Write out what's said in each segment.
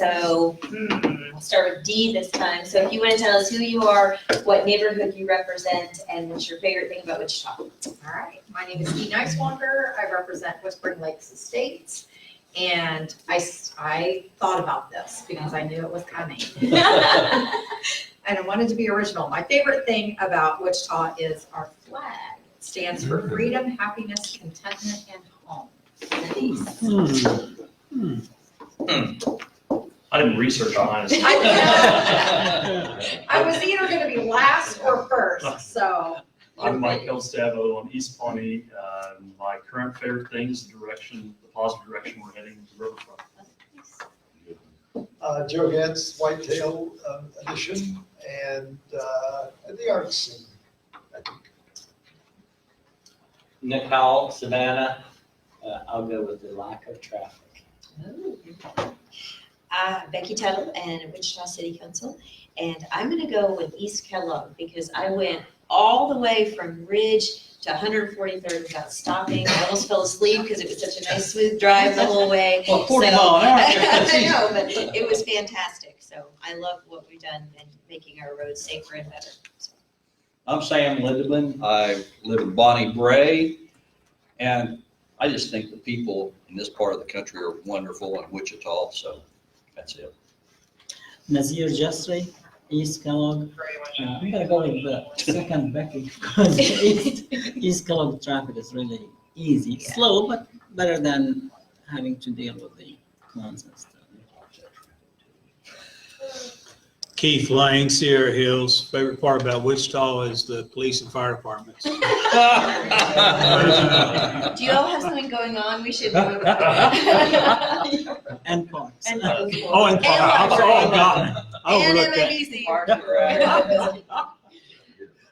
So I'll start with D this time. So if you want to tell us who you are, what neighborhood you represent, and what's your favorite thing about Wichita. All right, my name is Dee Nicewalker. I represent Whispering Lakes Estates. And I thought about this because I knew it was coming. And I wanted to be original. My favorite thing about Wichita is our flag. It stands for freedom, happiness, contentment, and home. I didn't research on it. I was either going to be last or first, so. I'm Mike Elstad, I live on East Pawnee. My current favorite thing is the positive direction we're heading to the riverfront. Joe Gantz, Whitetail Edition, and the art scene, I think. Nick Howell, Savannah. I'll go with the lack of traffic. Becky Tuttle and Wichita City Council. And I'm going to go with East Kellogg because I went all the way from Ridge to 143rd without stopping. I almost fell asleep because it was such a nice smooth drive the whole way. Well, 40 mile an hour. I know, but it was fantastic. So I love what we've done and making our roads safer and better. So. I'm Sam Lindeman. I live in Bonnie Bray, and I just think the people in this part of the country are wonderful in Wichita, so that's it. Nazir Jasri, East Kellogg. I'm gonna go with the second Becky because East Kellogg traffic is really easy, slow, but better than having to deal with the cons and stuff. Keith Lang, Sierra Hills. Favorite part about Wichita is the police and fire departments. Do you all have something going on? We should move. And parks. And Oh, and And oh, God. I And overlooked that. MIBC.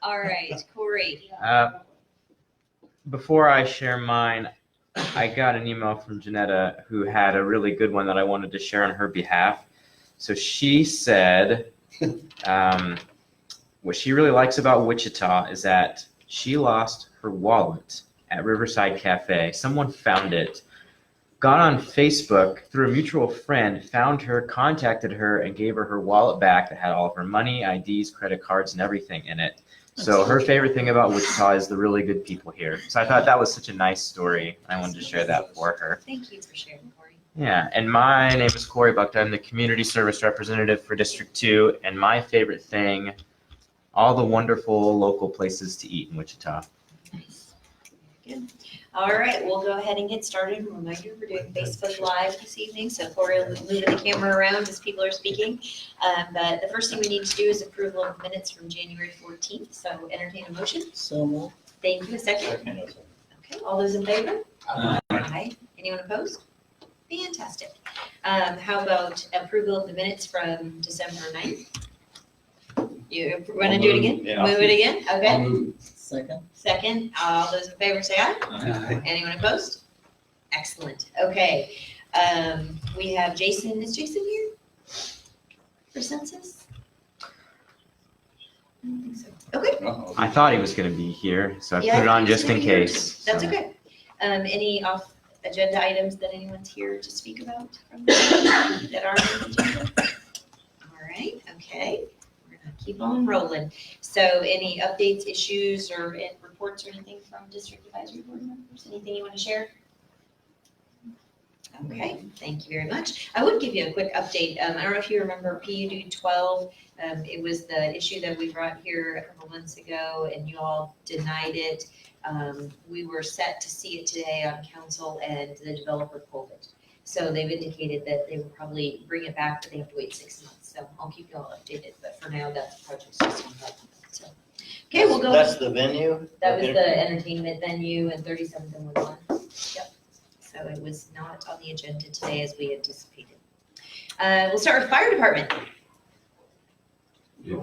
All right, Corey. Before I share mine, I got an email from Janetta who had a really good one that I wanted to share on her behalf. So she said, what she really likes about Wichita is that she lost her wallet at Riverside Cafe. Someone found it, got on Facebook through a mutual friend, found her, contacted her, and gave her wallet back that had all of her money, IDs, credit cards, and everything in it. So her favorite thing about Wichita is the really good people here. So I thought that was such a nice story. I wanted to share that for her. Thank you for sharing, Corey. Yeah, and my name is Corey Bucht. I'm the Community Service Representative for District 2, and my favorite thing, all the wonderful local places to eat in Wichita. Nice. Good. All right, we'll go ahead and get started. Reminder, we're doing Facebook Live this evening, so Corey will be moving the camera around as people are speaking. But the first thing we need to do is approval of minutes from January 14th, so entertain a motion. So moved. Thank you, a second. Okay, all those in favor? Aye. Anyone opposed? Fantastic. How about approval of the minutes from December 9th? You want to do it again? Yeah. Move it again? Okay. Second. Second, all those in favor say aye. Anyone opposed? Excellent. Okay. We have Jason. Is Jason here for census? I don't think so. Okay. I thought he was going to be here, so I Yeah, put it on he's just gonna in be here. case. That's So. okay. Any off agenda items that anyone's here to speak about from that are on the agenda? All right. Okay. We're gonna keep on rolling. So any updates, issues, or reports or anything from district advisory board members? Anything you want to share? Okay, thank you very much. I would give you a quick update. I don't know if you remember PUD 12. It was the issue that we brought here a couple months ago and you all denied it. We were set to see it today on council and the developer pulled it. So they've indicated that they will probably bring it back, but they have to wait 6 months. So I'll keep you all updated, but for now, that's the project system. So, okay, we'll go. That's the venue? That was the entertainment venue and 37th and Woodlawn. Yep. So it was not on the agenda today as we anticipated. We'll start with fire department. You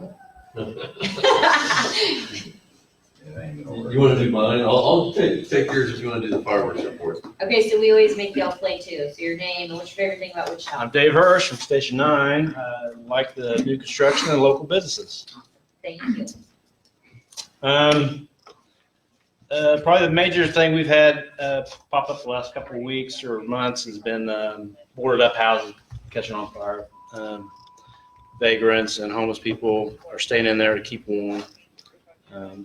want to do mine? I'll take yours if you want to do the fireworks report. Okay, so we always make y'all play too. So your name and what's your favorite thing about Wichita? I'm Dave Hirsch from Station 9. Like the new construction and local businesses. Thank you. Probably the major thing we've had pop up the last couple of weeks or months has been boarded up houses catching on fire. Vagrants and homeless people are staying in there to keep warm.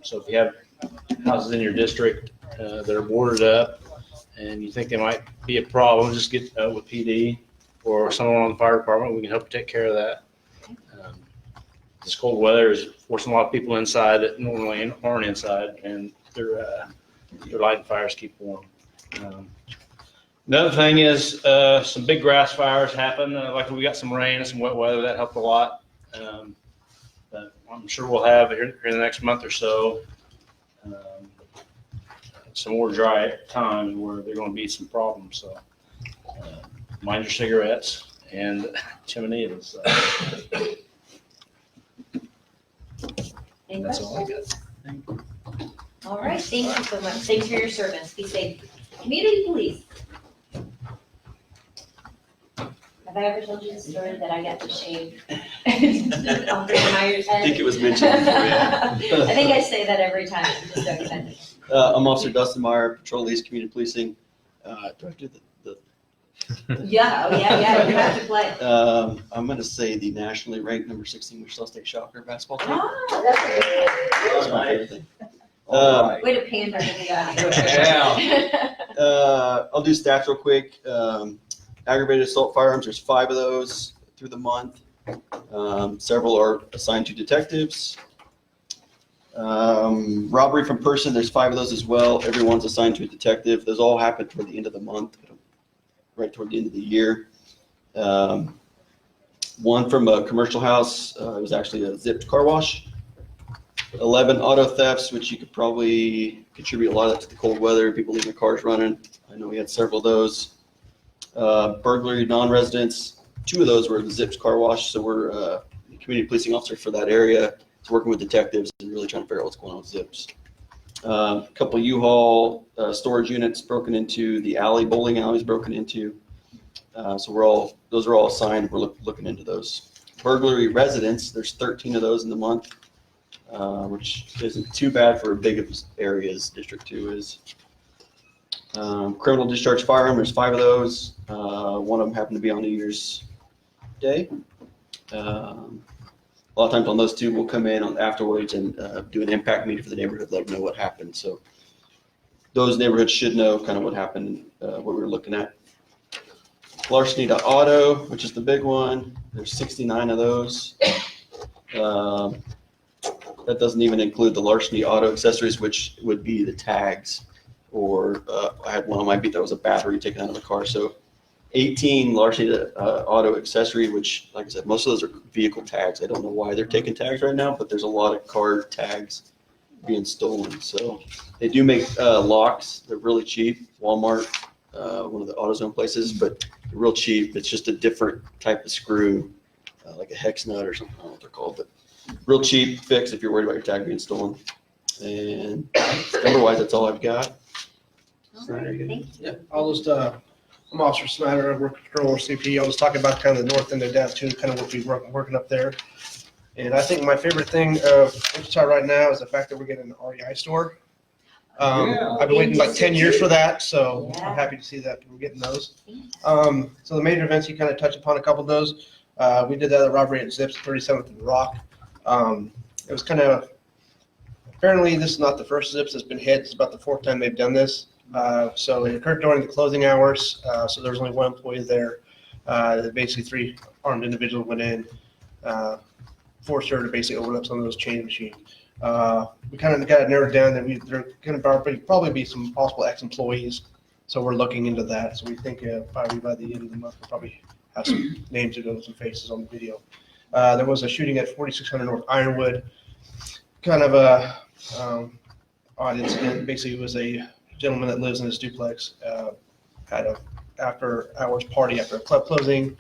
So if you have houses in your district that are boarded up and you think they might be a problem, just get with PD or someone on the fire department. We can help you take care of that. This cold weather is forcing a lot of people inside that normally aren't inside, and they're lighting fires to keep warm. Another thing is some big grass fires happen. Like we got some rain and some wet weather, that helped a lot. But I'm sure we'll have here in the next month or so some more dry time where there are going to be some problems. So mind your cigarettes and chimeneas. Any That's all I questions? got. All right, thank you so much. Thanks for your service. Be safe. Community police. Have I ever told you the story that I got to shave? Officer Myers' head? I think it was mentioned before, yeah. I think I say that every time. I'm just so excited. I'm Officer Dustin Meyer, Patrol East Community Policing. Do I do the Yeah, oh yeah, you have to play. I'm going to say the nationally ranked number 16 Wichita State Shocker basketball team. Oh, that's That's my favorite thing. way to pander to the audience. I'll do stats real quick. Aggravated assault firearms, there's 5 of those through the month. Several are assigned to detectives. Robbery from person, there's 5 of those as well. Everyone's assigned to a detective. Those all happen toward the end of the month, right toward the end of the year. One from a commercial house, it was actually a zipped car wash. 11 auto thefts, which you could probably contribute a lot of that to the cold weather, people leaving their cars running. I know we had several of those. Burglary non-residents, 2 of those were the zipped car wash, so we're the community policing officer for that area. It's working with detectives and really trying to figure out what's going on with zips. A couple U-Haul storage units broken into, the bowling alleys broken into. So those are all assigned. We're looking into those. Burglary residents, there's 13 of those in the month, which isn't too bad for a big area as District 2 is. Criminal discharge firearm, there's 5 of those. One of them happened to be on New Year's Day. A lot of times on those 2, we'll come in afterwards and do an impact meeting for the neighborhood, let them know what happened. So those neighborhoods should know kind of what happened, what we were looking at. Larceny.auto, which is the big one. There's 69 of those. That doesn't even include the larceny auto accessories, which would be the tags. Or I had one on my beat that was a battery taken out of the car. So 18 larceny auto accessory, which, like I said, most of those are vehicle tags. I don't know why they're taking tags right now, but there's a lot of car tags being stolen. So they do make locks. They're really cheap. Walmart, one of the AutoZone places, but they're real cheap. It's just a different type of screw, like a hex nut or something. I don't know what they're called, but real cheap fix if you're worried about your tag being stolen. And number-wise, that's all I've got. All right, thank you. Yeah, I'll just, I'm Officer Snyder, I work at Patrol CP. I'll just talk about kind of the north end of that too, kind of what we're working up there. And I think my favorite thing of Wichita right now is the fact that we're getting an REI store. I've been waiting like 10 years for that, so I'm happy to see that we're getting those. So the major events, you kind of touched upon a couple of those. We did that robbery at Zips, 37th and Rock. It was kind of, apparently this is not the first Zips that's been hit. It's about the 4th time they've done this. So it occurred during the closing hours. So there was only 1 employee there. Basically 3 armed individuals went in, forced her to basically open up some of those change machines. We kind of got it narrowed down that there going to probably be some possible ex-employees. So we're looking into that. So we think probably by the end of the month we'll probably have some names and some faces on the video. There was a shooting at 4600 North Ironwood. Kind of a odd incident. Basically, it was a gentleman that lives in his duplex had a after-hours party after a club closing.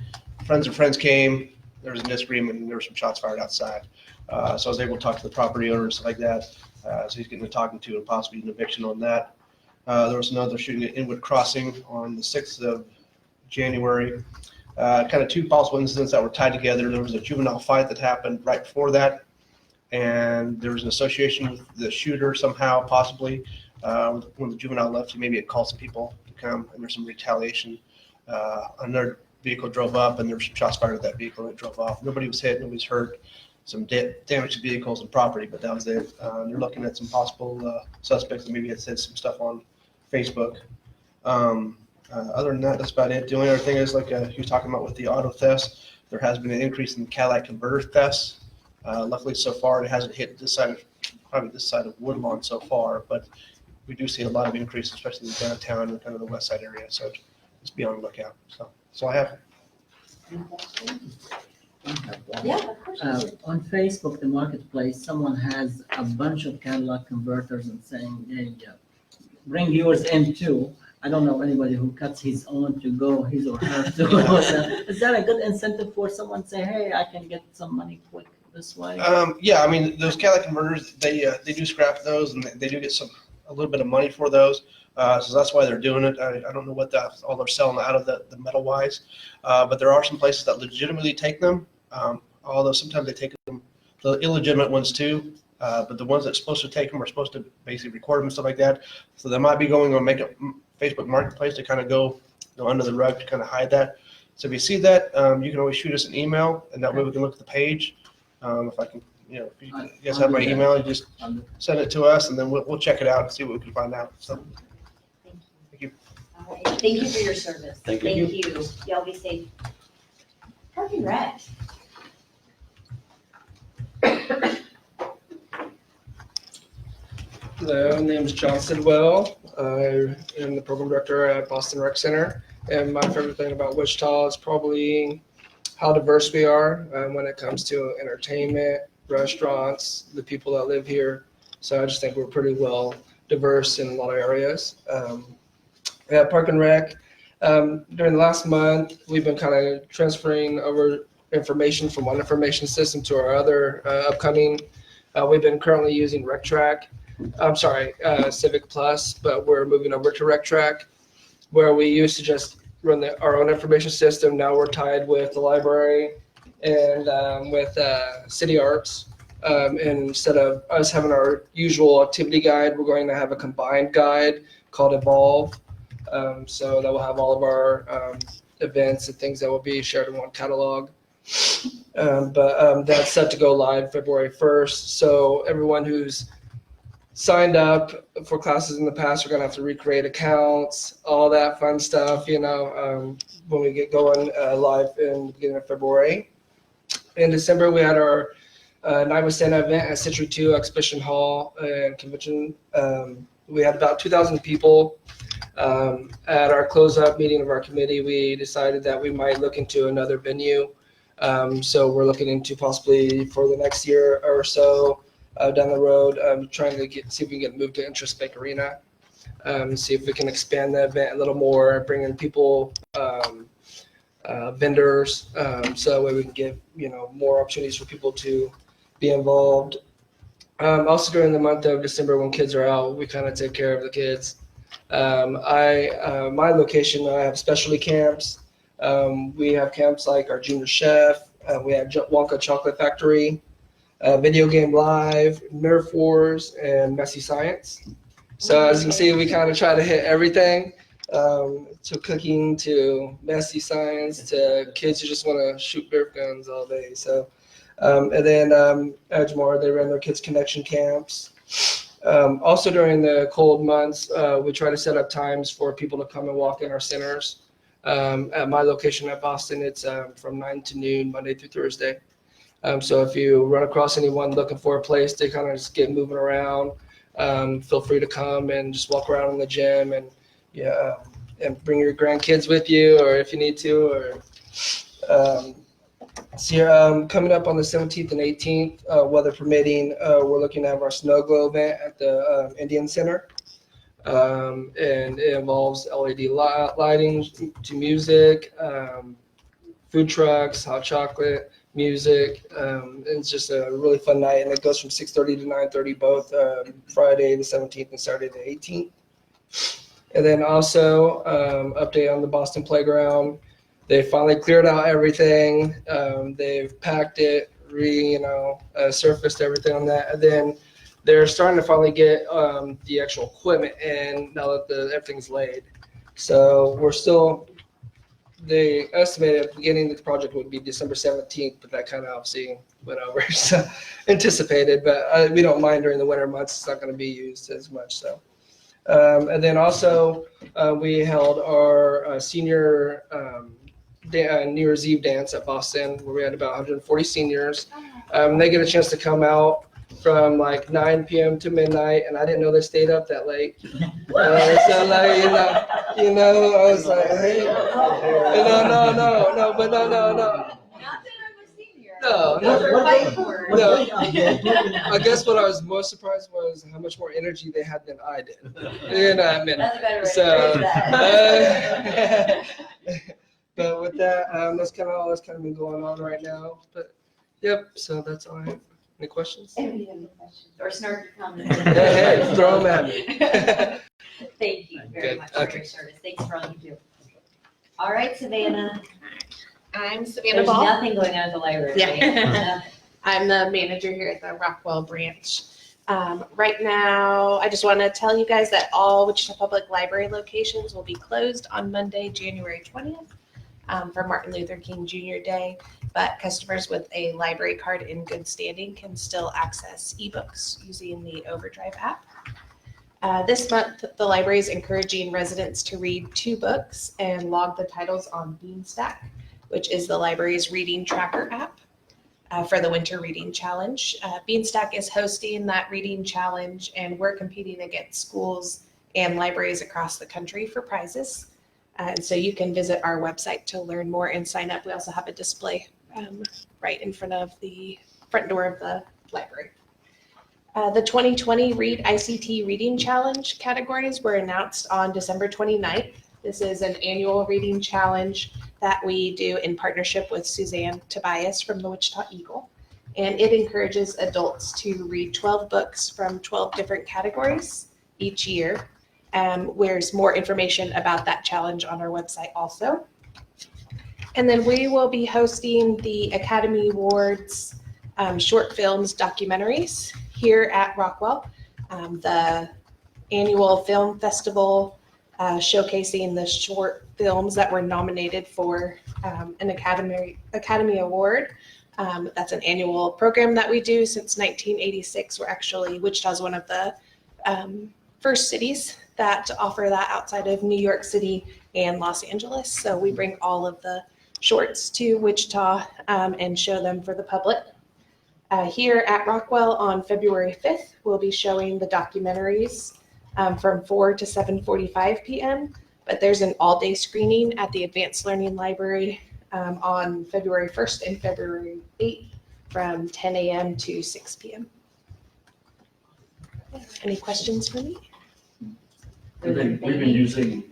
Friends came. There was a disagreement, and there were some shots fired outside. So I was able to talk to the property owner and stuff like that. So he's getting to talking to and possibly an eviction on that. There was another shooting at Inwood Crossing on the 6th of January. Kind of 2 possible incidents that were tied together. There was a juvenile fight that happened right before that, and there was an association with the shooter somehow, possibly. When the juvenile left, he maybe had called some people to come, and there's some retaliation. Another vehicle drove up and there were some shots fired at that vehicle and it drove off. Nobody was hit, nobody's hurt. Some damage to vehicles and property, but that was it. They're looking at some possible suspects that maybe had said some stuff on Facebook. Other than that, that's about it. The only other thing is, like he was talking about with the auto thefts, there has been an increase in Cadillac converter thefts. Luckily, so far, it hasn't hit this side of Woodlawn so far, but we do see a lot of increase, especially in downtown and kind of the west side area. So just be on the lookout. So I have. Yeah, of course. On Facebook, the marketplace, someone has a bunch of Cadillac converters and saying, hey, bring yours in too. I don't know anybody who cuts his own to go, his or her to go. Is that a good incentive for someone to say, hey, I can get some money quick this way? Yeah, I mean, those Cadillac converters, they do scrap those and they do get a little bit of money for those. So that's why they're doing it. I don't know what all they're selling out of the metal wise, but there are some places that legitimately take them. Although sometimes they take them, the illegitimate ones too. But the ones that's supposed to take them are supposed to basically record them and stuff like that. So they might be going on make a Facebook Marketplace to kind of go under the rug to kind of hide that. So if you see that, you can always shoot us an email, and that way we can look at the page. If I can, if you guys have my email, you just send it to us, and then we'll check it out and see what we can find out. So, thank you. All right. Thank you for your service. Thank you. Thank you. Y'all be safe. Park and Rec. Hello, my name is John Sidwell. I am the program director at Boston Rec Center. And my favorite thing about Wichita is probably how diverse we are when it comes to entertainment, restaurants, the people that live here. So I just think we're pretty well diverse in a lot of areas. At Park and Rec, during the last month, we've been kind of transferring over information from one information system to our other upcoming. We've been currently using RecTrack. Civic Plus, but we're moving over to RecTrack, where we used to just run our own information system. Now we're tied with the library and with City Arts. And instead of us having our usual activity guide, we're going to have a combined guide called Evolve. So that will have all of our events and things that will be shared in one catalog. But that's set to go live February 1st. So everyone who's signed up for classes in the past are going to have to recreate accounts, all that fun stuff, when we get going live in the beginning of February. In December, we had our Night with Santa event at Century 2 Exhibition Hall and Convention. We had about 2,000 people. At our close-up meeting of our committee, we decided that we might look into another venue. So we're looking into possibly for the next year or so, down the road, trying to see if we can get moved to Introspect Arena, see if we can expand the event a little more, bring in people, vendors, so that way we can give more opportunities for people to be involved. Also during the month of December when kids are out, we kind of take care of the kids. My location, I have specialty camps. We have camps like our Junior Chef, we have Wonka Chocolate Factory, Video Game Live, Nerf Wars, and Messy Science. So as you can see, we kind of try to hit everything, to cooking, to messy science, to kids who just want to shoot Nerf guns all day. So, and then Edgemore, they run their Kids Connection camps. Also during the cold months, we try to set up times for people to come and walk in our centers. At my location at Boston, it's from 9 to noon, Monday through Thursday. So if you run across anyone looking for a place to kind of just get moving around, feel free to come and just walk around in the gym and and bring your grandkids with you, or if you need to. Or coming up on the 17th and 18th, weather permitting, we're looking to have our snow glow event at the Indian Center. And it involves LED lighting to music, food trucks, hot chocolate, music. It's just a really fun night, and it goes from 6:30 to 9:30 both Friday the 17th and Saturday the 18th. And then also update on the Boston Playground. They finally cleared out everything. They've packed it, surfaced everything on that, and then they're starting to finally get the actual equipment in now that everything's laid. So we're still they estimated at the beginning that the project would be December 17th, but that kind of obviously went over, so anticipated, but we don't mind during the winter months. It's not going to be used as much, so. And then also, we held our senior New Year's Eve dance at Boston, where we had about 140 seniors. They get a chance to come out from like 9 p.m. to midnight, and I didn't know they stayed up that late. So like, I was like, hey, no. I guess what I was most surprised was how much more energy they had than I did. I mean, That's a better way to so, phrase that. but with that, that's kind of all that's kind of been going on right now. But yep, so that's all I have. Any questions? Anybody have any questions or snarky comments? Hey, throw them at me. Thank you very Good. much for Okay. your service. Thanks for all you do. All right, Savannah. I'm Savannah There's Ball. nothing going on at the library. Yeah. I'm the manager here at the Rockwell branch. Right now, I just want to tell you guys that all Wichita Public Library locations will be closed on Monday, January 20th for Martin Luther King Jr. Day, but customers with a library card in good standing can still access ebooks using the Overdrive app. This month, the library is encouraging residents to read 2 books and log the titles on Beanstack, which is the library's reading tracker app for the Winter Reading Challenge. Beanstack is hosting that reading challenge, and we're competing against schools and libraries across the country for prizes. And so you can visit our website to learn more and sign up. We also have a display right in front of the front door of the library. The 2020 Read ICT Reading Challenge categories were announced on December 29th. This is an annual reading challenge that we do in partnership with Suzanne Tobias from the Wichita Eagle. And it encourages adults to read 12 books from 12 different categories each year. There's more information about that challenge on our website also. And then we will be hosting the Academy Awards short films documentaries here at Rockwell. The annual film festival showcasing the short films that were nominated for an Academy Award. That's an annual program that we do since 1986. Wichita's one of the first cities that offer that outside of New York City and Los Angeles. So we bring all of the shorts to Wichita and show them for the public. Here at Rockwell on February 5th, we'll be showing the documentaries from 4 to 7:45 p.m. But there's an all-day screening at the Advanced Learning Library on February 1st and February 8th from 10 a.m. to 6 p.m. Any questions for me? We've been using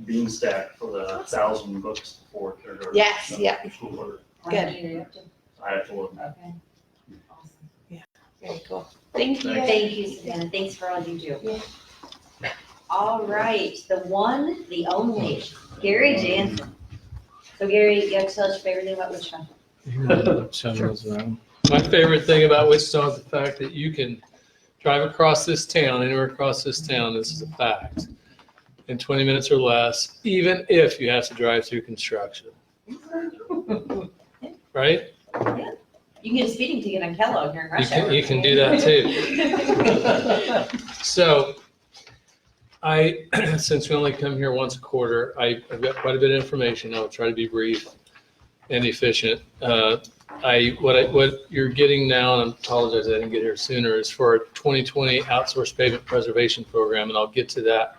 Beanstack for the 1,000 books before kindergarten. Yes, yeah. School. Good. I have to look. Okay. Very cool. Thank you. Thank you, Savannah. Thanks for all you do. All right, the one, the only, Gary Jansen. So Gary, you have to tell us your favorite thing about Wichita. My favorite thing about Wichita is the fact that you can drive across this town, anywhere across this town, this is a fact, in 20 minutes or less, even if you have to drive through construction. Right? Yeah. You can get a speeding ticket on Kellogg during rush hour. You can do that too. So since we only come here once a quarter, I've got quite a bit of information. I'll try to be brief and efficient. What you're getting now, and I apologize I didn't get here sooner, is for a 2020 outsourced pavement preservation program, and I'll get to that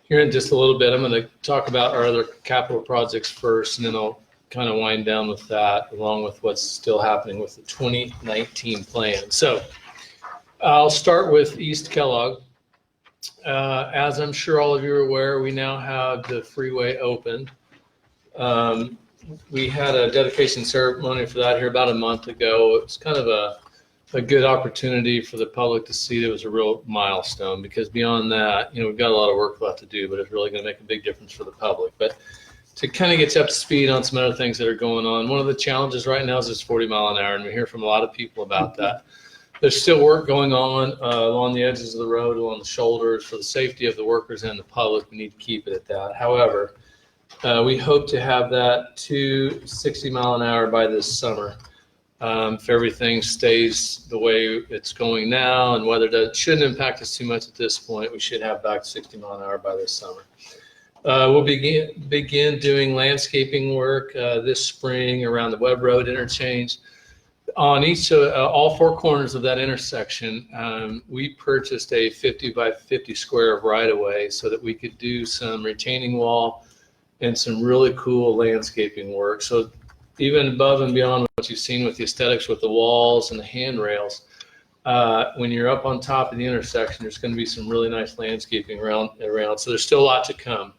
here in just a little bit. I'm going to talk about our other capital projects first, and then I'll kind of wind down with that, along with what's still happening with the 2019 plan. So I'll start with East Kellogg. As I'm sure all of you are aware, we now have the freeway open. We had a dedication ceremony for that here about a month ago. It was kind of a good opportunity for the public to see there was a real milestone, because beyond that, we've got a lot of work left to do, but it's really going to make a big difference for the public. But to kind of get you up to speed on some other things that are going on, one of the challenges right now is this 40 mile an hour, and we hear from a lot of people about that. There's still work going on along the edges of the road, along the shoulders, for the safety of the workers and the public. We need to keep it at that. However, We hope to have that to 60 mile an hour by this summer. If everything stays the way it's going now and weather shouldn't impact us too much at this point, we should have back to 60 mile an hour by this summer. We'll begin doing landscaping work this spring around the Webb Road interchange. On all four corners of that intersection, we purchased a 50 by 50 square of right-of-way so that we could do some retaining wall and some really cool landscaping work. So even above and beyond what you've seen with the aesthetics with the walls and the handrails, when you're up on top of the intersection, there's going to be some really nice landscaping around. So there's still a lot to come.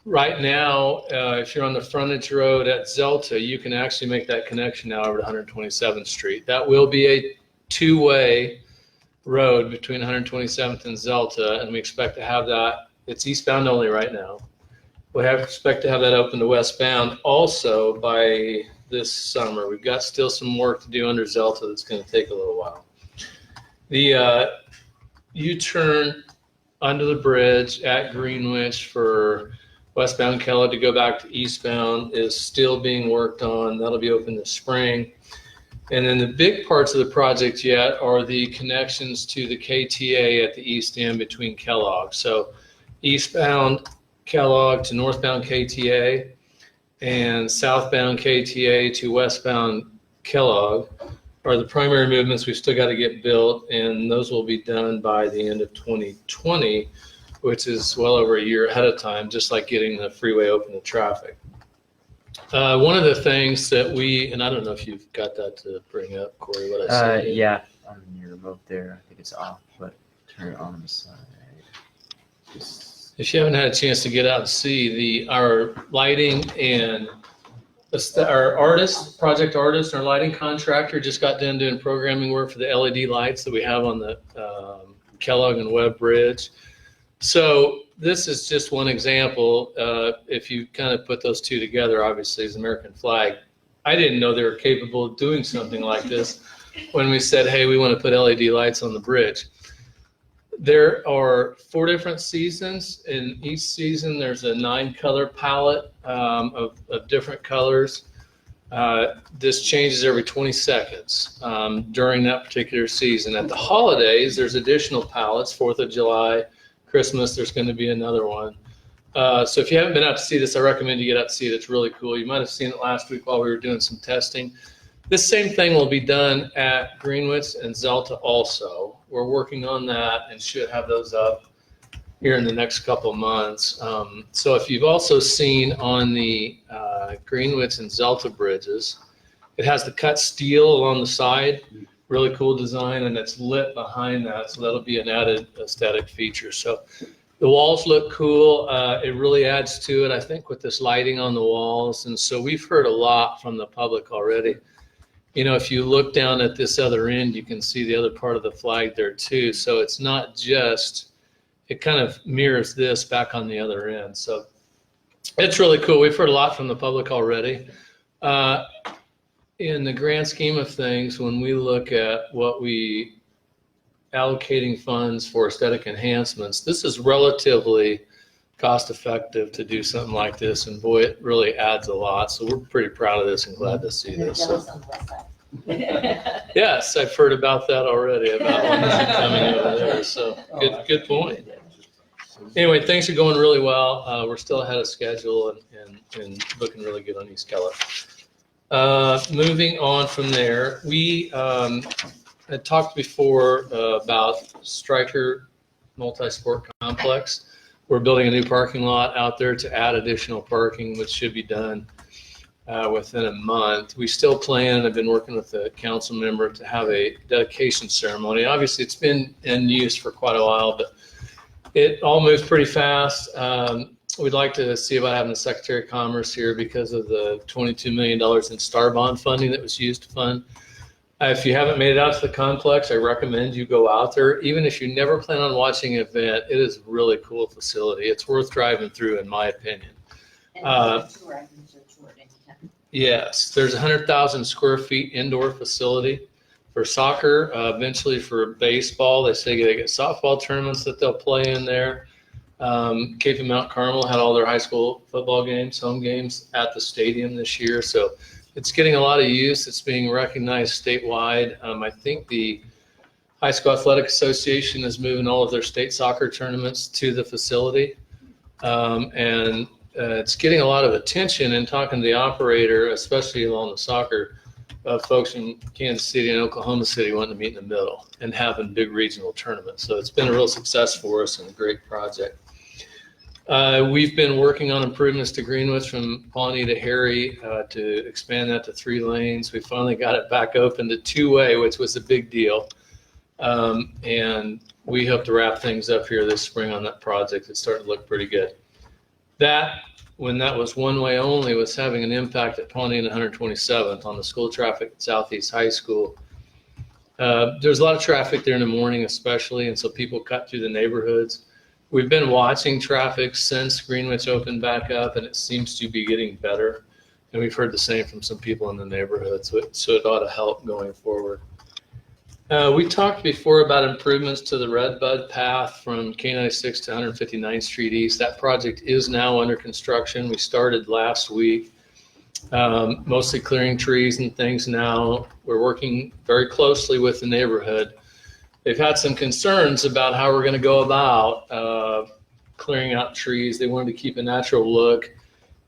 Right now, if you're on the frontage road at Zelta, you can actually make that connection now over to 127th Street. That will be a two-way road between 127th and Zelta, and we expect to have that. It's eastbound only right now. We expect to have that open to westbound also by this summer. We've got still some work to do under Zelta that's going to take a little while. The U-turn under the bridge at Greenwich for westbound Kellogg to go back to eastbound is still being worked on. That'll be open this spring. And then the big parts of the project yet are the connections to the KTA at the east end between Kellogg. So eastbound Kellogg to northbound KTA and southbound KTA to westbound Kellogg are the primary movements we've still got to get built, and those will be done by the end of 2020, which is well over a year ahead of time, just like getting the freeway open to traffic. One of the things that and I don't know if you've got that to bring up, Corey, what I said. Yeah, on your remote there, I think it's off, but turn it on the side. If you haven't had a chance to get out and see our lighting and our project artist, our lighting contractor just got done doing programming work for the LED lights that we have on the Kellogg and Webb Bridge. So this is just one example. If you kind of put those two together, obviously as American flag, I didn't know they were capable of doing something like this when we said, hey, we want to put LED lights on the bridge. There are 4 different seasons. In each season, there's a 9-color palette of different colors. This changes every 20 seconds during that particular season. At the holidays, there's additional palettes. 4th of July, Christmas, there's going to be another one. So if you haven't been out to see this, I recommend you get out to see it. It's really cool. You might have seen it last week while we were doing some testing. This same thing will be done at Greenwich and Zelta also. We're working on that and should have those up here in the next couple months. So if you've also seen on the Greenwich and Zelta bridges, it has the cut steel along the side, really cool design, and it's lit behind that, so that'll be an added aesthetic feature. So the walls look cool. It really adds to it, I think, with this lighting on the walls. And so we've heard a lot from the public already. You know, if you look down at this other end, you can see the other part of the flag there too. So it's not just, it kind of mirrors this back on the other end. So it's really cool. We've heard a lot from the public already. In the grand scheme of things, when we look at what we allocating funds for aesthetic enhancements, this is relatively cost effective to do something like this, and boy, it really adds a lot. So we're pretty proud of this and glad to see this. So. Yes, I've heard about that already, about ones coming over there. So good point. Anyway, things are going really well. We're still ahead of schedule and looking really good on East Kellogg. Moving on from there, we had talked before about Stryker Multi-Sport Complex. We're building a new parking lot out there to add additional parking, which should be done within a month. We still plan, and I've been working with the council member to have a dedication ceremony. Obviously, it's been in use for quite a while, but it all moves pretty fast. We'd like to see about having the Secretary of Commerce here because of the $22 million in STAR bond funding that was used to fund. If you haven't made it out to the complex, I recommend you go out there. Even if you never plan on watching an event, it is a really cool facility. It's worth driving through, in my opinion. Yes, there's 100,000 square feet indoor facility for soccer, eventually for baseball. They say they get softball tournaments that they'll play in there. Cape and Mount Carmel had all their high school football games, home games at the stadium this year. So it's getting a lot of use. It's being recognized statewide. I think the High School Athletic Association is moving all of their state soccer tournaments to the facility. It's getting a lot of attention, and talking to the operator, especially along the soccer, folks in Kansas City and Oklahoma City wanting to meet in the middle and having big regional tournaments. So it's been a real success for us and a great project. We've been working on improvements to Greenwich from Pawnee to Harry to expand that to 3 lanes. We finally got it back open to 2-way, which was a big deal. And we hope to wrap things up here this spring on that project. It's starting to look pretty good. That, when that was 1-way only, was having an impact at Pawnee and 127th on the school traffic at Southeast High School. There's a lot of traffic there in the morning especially, and so people cut through the neighborhoods. We've been watching traffic since Greenwich opened back up, and it seems to be getting better. And we've heard the same from some people in the neighborhood, so it ought to help going forward. We talked before about improvements to the Redbud path from K96 to 159th Street East. That project is now under construction. We started last week, mostly clearing trees and things now. We're working very closely with the neighborhood. They've had some concerns about how we're going to go about clearing out trees. They wanted to keep a natural look,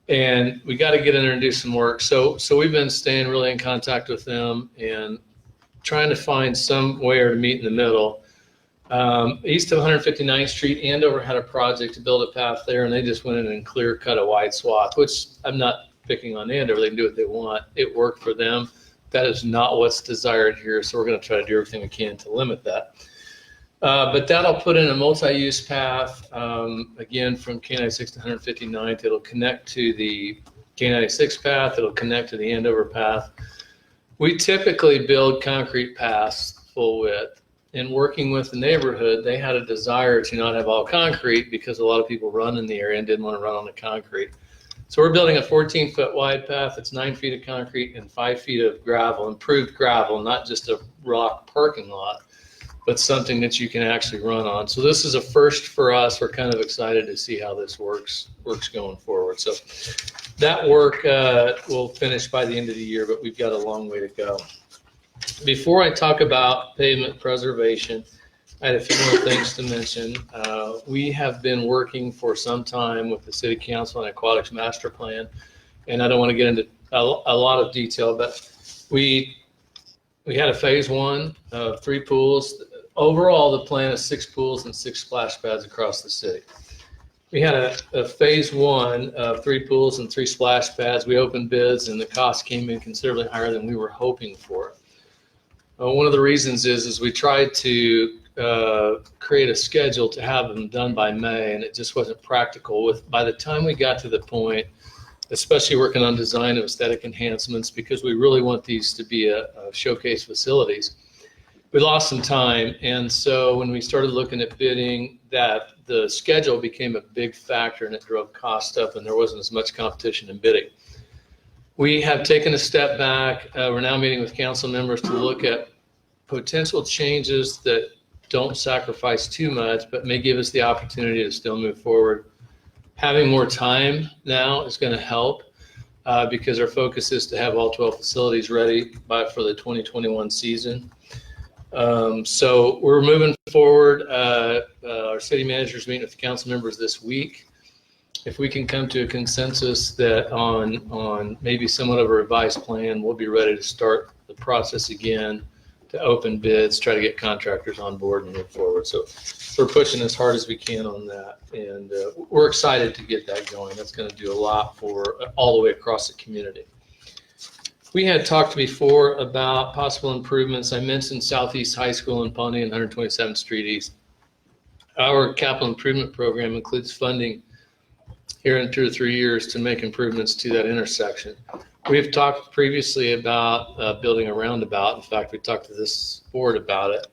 and we got to get in there and do some work. So we've been staying really in contact with them and trying to find somewhere to meet in the middle. East of 159th Street, Andover had a project to build a path there, and they just went in and clear cut a wide swath, which I'm not picking on Andover. They can do what they want. It worked for them. That is not what's desired here, so we're going to try to do everything we can to limit that. But that'll put in a multi-use path, again, from K96 to 159th. It'll connect to the K96 path. It'll connect to the Andover path. We typically build concrete paths full width. In working with the neighborhood, they had a desire to not have all concrete because a lot of people run in the area and didn't want to run on the concrete. So we're building a 14-foot wide path. It's 9 feet of concrete and 5 feet of gravel, improved gravel, not just a rock parking lot, but something that you can actually run on. So this is a first for us. We're kind of excited to see how this works going forward. So that work will finish by the end of the year, but we've got a long way to go. Before I talk about pavement preservation, I had a few more things to mention. We have been working for some time with the City Council on Aquatics Master Plan, and I don't want to get into a lot of detail, but we had a phase 1 of 3 pools. Overall, the plan is 6 pools and 6 splash pads across the city. We had a phase 1 of 3 pools and 3 splash pads. We opened bids, and the cost came in considerably higher than we were hoping for. One of the reasons is we tried to create a schedule to have them done by May, and it just wasn't practical. By the time we got to the point, especially working on design of aesthetic enhancements, because we really want these to be a showcase facilities, we lost some time. And so when we started looking at bidding, that the schedule became a big factor, and it drove cost up, and there wasn't as much competition in bidding. We have taken a step back. We're now meeting with council members to look at potential changes that don't sacrifice too much, but may give us the opportunity to still move forward. Having more time now is going to help because our focus is to have all 12 facilities ready for the 2021 season. So we're moving forward. Our city manager's meeting with the council members this week. If we can come to a consensus that on maybe somewhat of a revised plan, we'll be ready to start the process again to open bids, try to get contractors on board and move forward. So we're pushing as hard as we can on that, and we're excited to get that going. That's going to do a lot for all the way across the community. We had talked before about possible improvements. I mentioned Southeast High School in Pawnee and 127th Street East. Our capital improvement program includes funding here in 2 or 3 years to make improvements to that intersection. We've talked previously about building a roundabout. In fact, we talked to this board about it.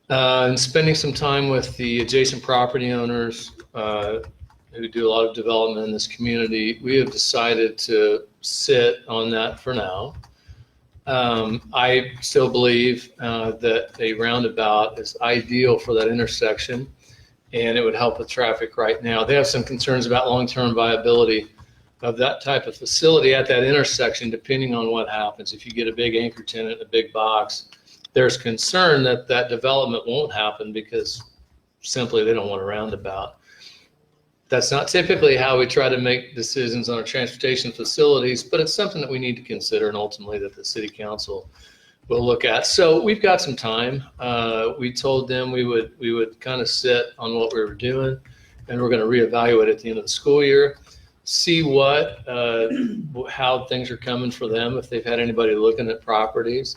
And spending some time with the adjacent property owners who do a lot of development in this community, we have decided to sit on that for now. I still believe that a roundabout is ideal for that intersection. and it would help with traffic right now. They have some concerns about long-term viability of that type of facility at that intersection, depending on what happens. If you get a big anchor tenant, a big box, there's concern that that development won't happen because simply they don't want a roundabout. That's not typically how we try to make decisions on our transportation facilities, but it's something that we need to consider and ultimately that the city council will look at. So we've got some time. We told them we would kind of sit on what we were doing, and we're going to reevaluate at the end of the school year, see how things are coming for them, if they've had anybody looking at properties,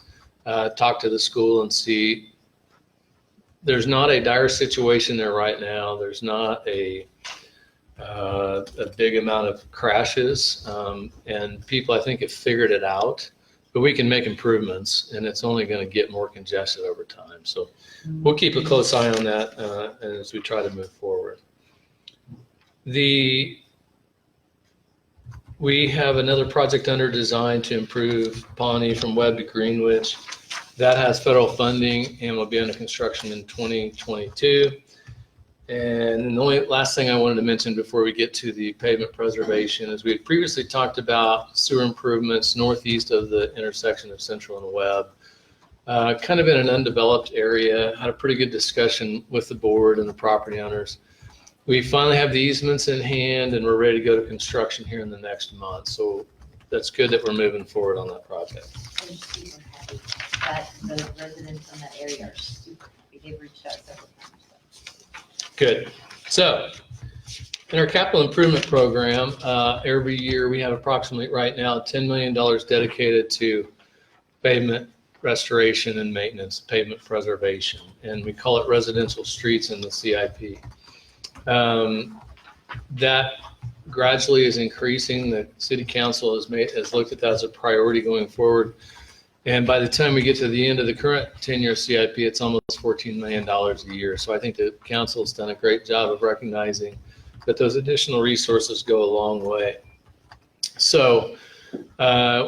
talk to the school and see. There's not a dire situation there right now. There's not a big amount of crashes, and people I think have figured it out, but we can make improvements, and it's only going to get more congested over time. So we'll keep a close eye on that as we try to move forward. We have another project under design to improve Pawnee from Webb to Greenwich. That has federal funding and will be under construction in 2022. And the only last thing I wanted to mention before we get to the pavement preservation is we had previously talked about sewer improvements northeast of the intersection of Central and Webb, kind of in an undeveloped area. Had a pretty good discussion with the board and the property owners. We finally have the easements in hand and we're ready to go to construction here in the next month. So that's good that we're moving forward on that project. I'm super happy that the residents in that area are super happy. They've reached out several times. Good. So in our capital improvement program, every year we have approximately right now $10 million dedicated to pavement restoration and maintenance, pavement preservation, and we call it residential streets in the CIP. That gradually is increasing. The city council has looked at that as a priority going forward. And by the time we get to the end of the current 10-year CIP, it's almost $14 million a year. So I think the council has done a great job of recognizing that those additional resources go a long way. So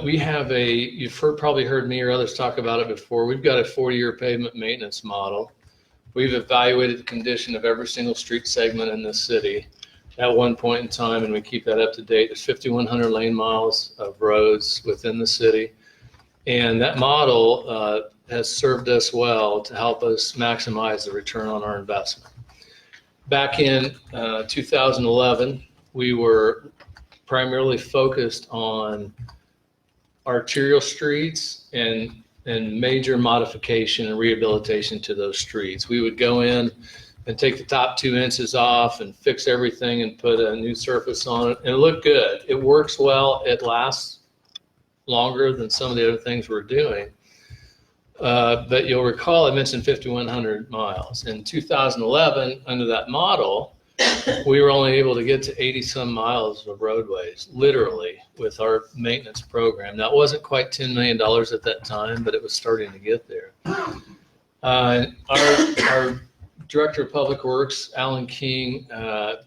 we have you've probably heard me or others talk about it before. We've got a 40-year pavement maintenance model. We've evaluated the condition of every single street segment in this city at one point in time, and we keep that up to date. There's 5,100 lane miles of roads within the city. And that model has served us well to help us maximize the return on our investment. Back in 2011, we were primarily focused on arterial streets and major modification and rehabilitation to those streets. We would go in and take the top 2 inches off and fix everything and put a new surface on it, and it looked good. It works well. It lasts longer than some of the other things we're doing. But you'll recall I mentioned 5,100 miles. In 2011, under that model, we were only able to get to 80 some miles of roadways, literally, with our maintenance program. That wasn't quite $10 million at that time, but it was starting to get there. Our Director of Public Works, Alan King,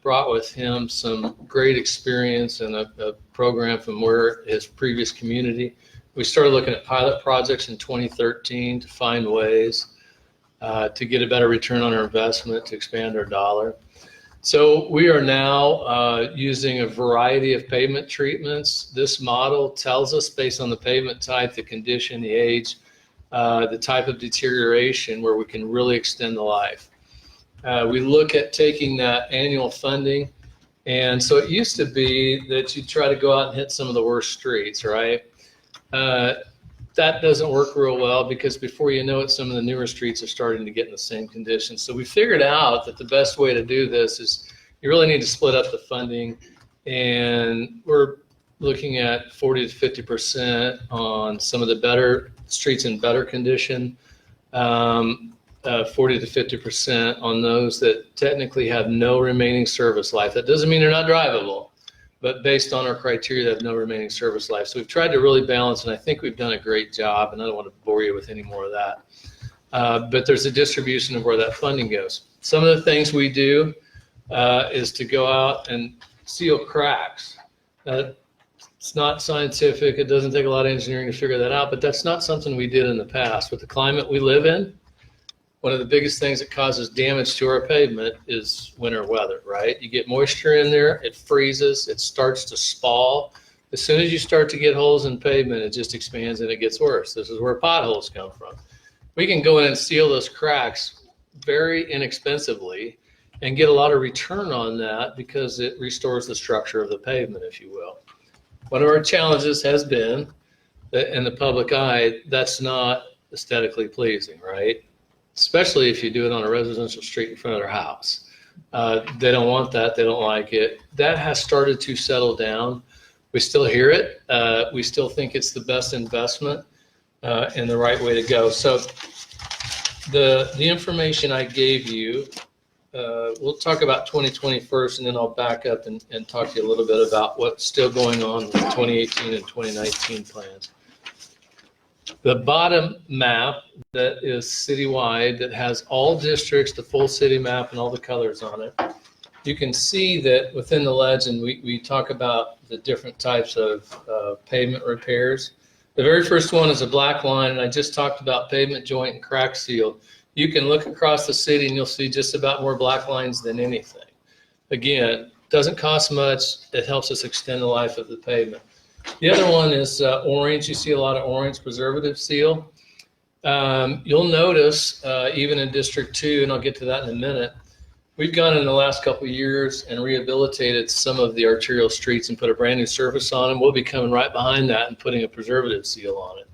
brought with him some great experience and a program from his previous community. We started looking at pilot projects in 2013 to find ways to get a better return on our investment, to expand our dollar. So we are now using a variety of pavement treatments. This model tells us, based on the pavement type, the condition, the age, the type of deterioration, where we can really extend the life. We look at taking that annual funding, and so it used to be that you try to go out and hit some of the worst streets, right? That doesn't work real well, because before you know it, some of the newer streets are starting to get in the same condition. So we figured out that the best way to do this is you really need to split up the funding, and we're looking at 40 to 50% on some of the better streets in better condition, 40 to 50% on those that technically have no remaining service life. That doesn't mean they're not drivable, but based on our criteria, they have no remaining service life. So we've tried to really balance, and I think we've done a great job, and I don't want to bore you with any more of that. But there's a distribution of where that funding goes. Some of the things we do is to go out and seal cracks. It's not scientific. It doesn't take a lot of engineering to figure that out, but that's not something we did in the past. With the climate we live in, one of the biggest things that causes damage to our pavement is winter weather, right? You get moisture in there, it freezes, it starts to spall. As soon as you start to get holes in pavement, it just expands and it gets worse. This is where potholes come from. We can go in and seal those cracks very inexpensively and get a lot of return on that because it restores the structure of the pavement, if you will. One of our challenges has been that in the public eye, that's not aesthetically pleasing, right? Especially if you do it on a residential street in front of their house. They don't want that. They don't like it. That has started to settle down. We still hear it. We still think it's the best investment and the right way to go. So the information I gave you, we'll talk about 2020 first, and then I'll back up and talk to you a little bit about what's still going on with the 2018 and 2019 plans. The bottom map that is citywide, that has all districts, the full city map and all the colors on it, you can see that within the legend, we talk about the different types of pavement repairs. The very first one is a black line, and I just talked about pavement joint and crack seal. You can look across the city and you'll see just about more black lines than anything. Again, doesn't cost much. It helps us extend the life of the pavement. The other one is orange. You see a lot of orange preservative seal. You'll notice even in District 2, and I'll get to that in a minute, we've gone in the last couple of years and rehabilitated some of the arterial streets and put a brand new surface on them. We'll be coming right behind that and putting a preservative seal on it.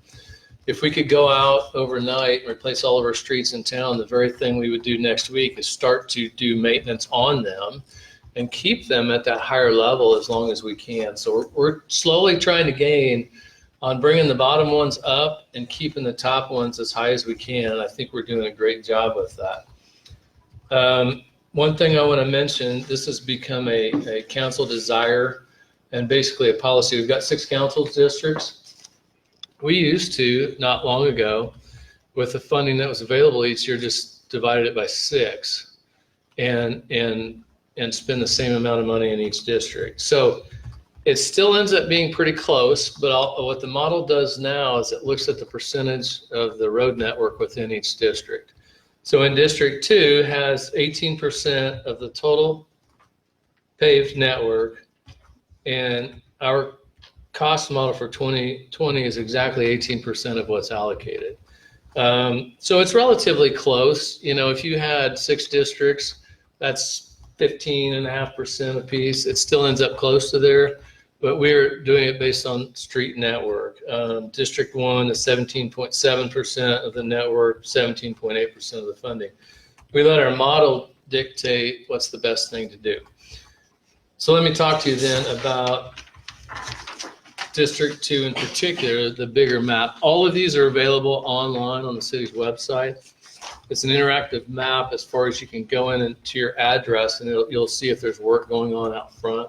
If we could go out overnight and replace all of our streets in town, the very thing we would do next week is start to do maintenance on them and keep them at that higher level as long as we can. So we're slowly trying to gain on bringing the bottom ones up and keeping the top ones as high as we can. I think we're doing a great job with that. One thing I want to mention, this has become a council desire and basically a policy. We've got 6 council districts. We used to, not long ago, with the funding that was available each year, just divided it by 6 and spend the same amount of money in each district. So it still ends up being pretty close, but what the model does now is it looks at the percentage of the road network within each district. So in District 2 has 18% of the total paved network, and our cost model for 2020 is exactly 18% of what's allocated. So it's relatively close. You know, if you had 6 districts, that's 15.5% apiece. It still ends up close to there, but we're doing it based on street network. District 1 is 17.7% of the network, 17.8% of the funding. We let our model dictate what's the best thing to do. So let me talk to you then about District 2 in particular, the bigger map. All of these are available online on the city's website. It's an interactive map as far as you can go in and to your address, and you'll see if there's work going on out front.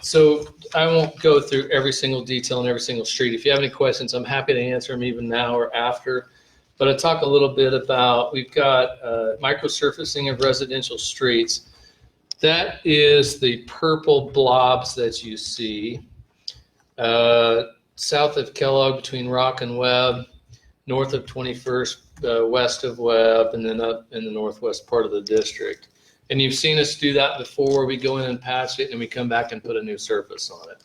So I won't go through every single detail on every single street. If you have any questions, I'm happy to answer them even now or after. But I'll talk a little bit about, we've got microsurfacing of residential streets. That is the purple blobs that you see south of Kellogg between Rock and Webb, north of 21st, west of Webb, and then up in the northwest part of the district. And you've seen us do that before. We go in and patch it and we come back and put a new surface on it.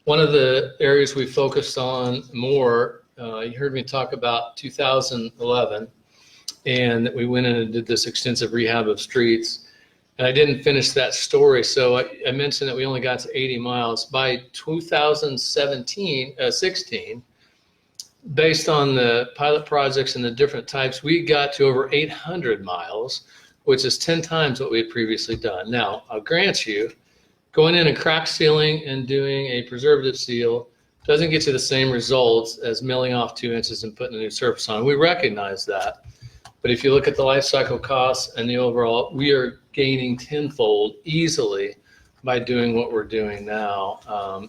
One of the areas we focused on more, you heard me talk about 2011, and that we went in and did this extensive rehab of streets. And I didn't finish that story, so I mentioned that we only got to 80 miles. By 2016, based on the pilot projects and the different types, we got to over 800 miles, which is 10 times what we had previously done. Now, I'll grant you, going in and crack sealing and doing a preservative seal doesn't get you the same results as milling off 2 inches and putting a new surface on. We recognize that. But if you look at the life cycle costs and the overall, we are gaining tenfold easily by doing what we're doing now.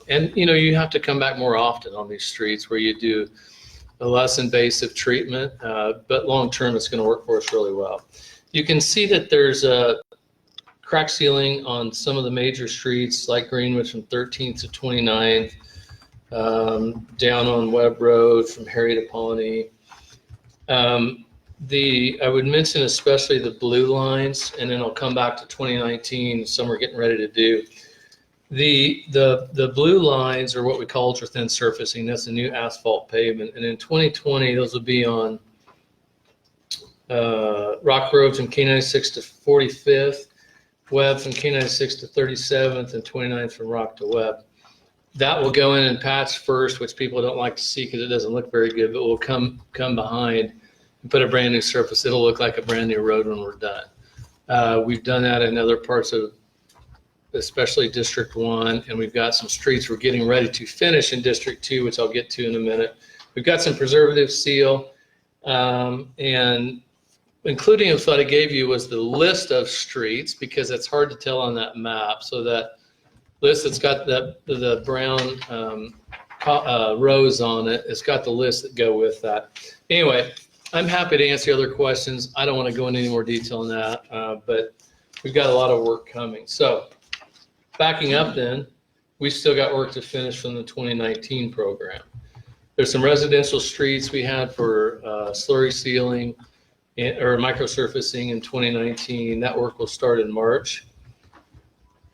And you know, you have to come back more often on these streets where you do a less invasive treatment, but long-term it's gonna work for us really well. You can see that there's a crack sealing on some of the major streets like Greenwich from 13th to 29th, down on Webb Road from Harry to Pawnee. I would mention especially the blue lines, and then I'll come back to 2019, some we're getting ready to do. The blue lines are what we call ultra thin surfacing. That's a new asphalt pavement. And in 2020, those will be on Rock Road from K96 to 45th, Webb from K96 to 37th, and 29th from Rock to Webb. That will go in and patch first, which people don't like to see because it doesn't look very good, but we'll come behind and put a brand new surface. It'll look like a brand new road when we're done. We've done that in other parts of, especially District 1, and we've got some streets we're getting ready to finish in District 2, which I'll get to in a minute. We've got some preservative seal, and including what I gave you was the list of streets, because it's hard to tell on that map. So that list that's got the brown rows on it, it's got the lists that go with that. Anyway, I'm happy to answer other questions. I don't want to go into any more detail on that, but we've got a lot of work coming. So backing up then, we've still got work to finish from the 2019 program. There's some residential streets we had for slurry sealing or microsurfacing in 2019. That work will start in March.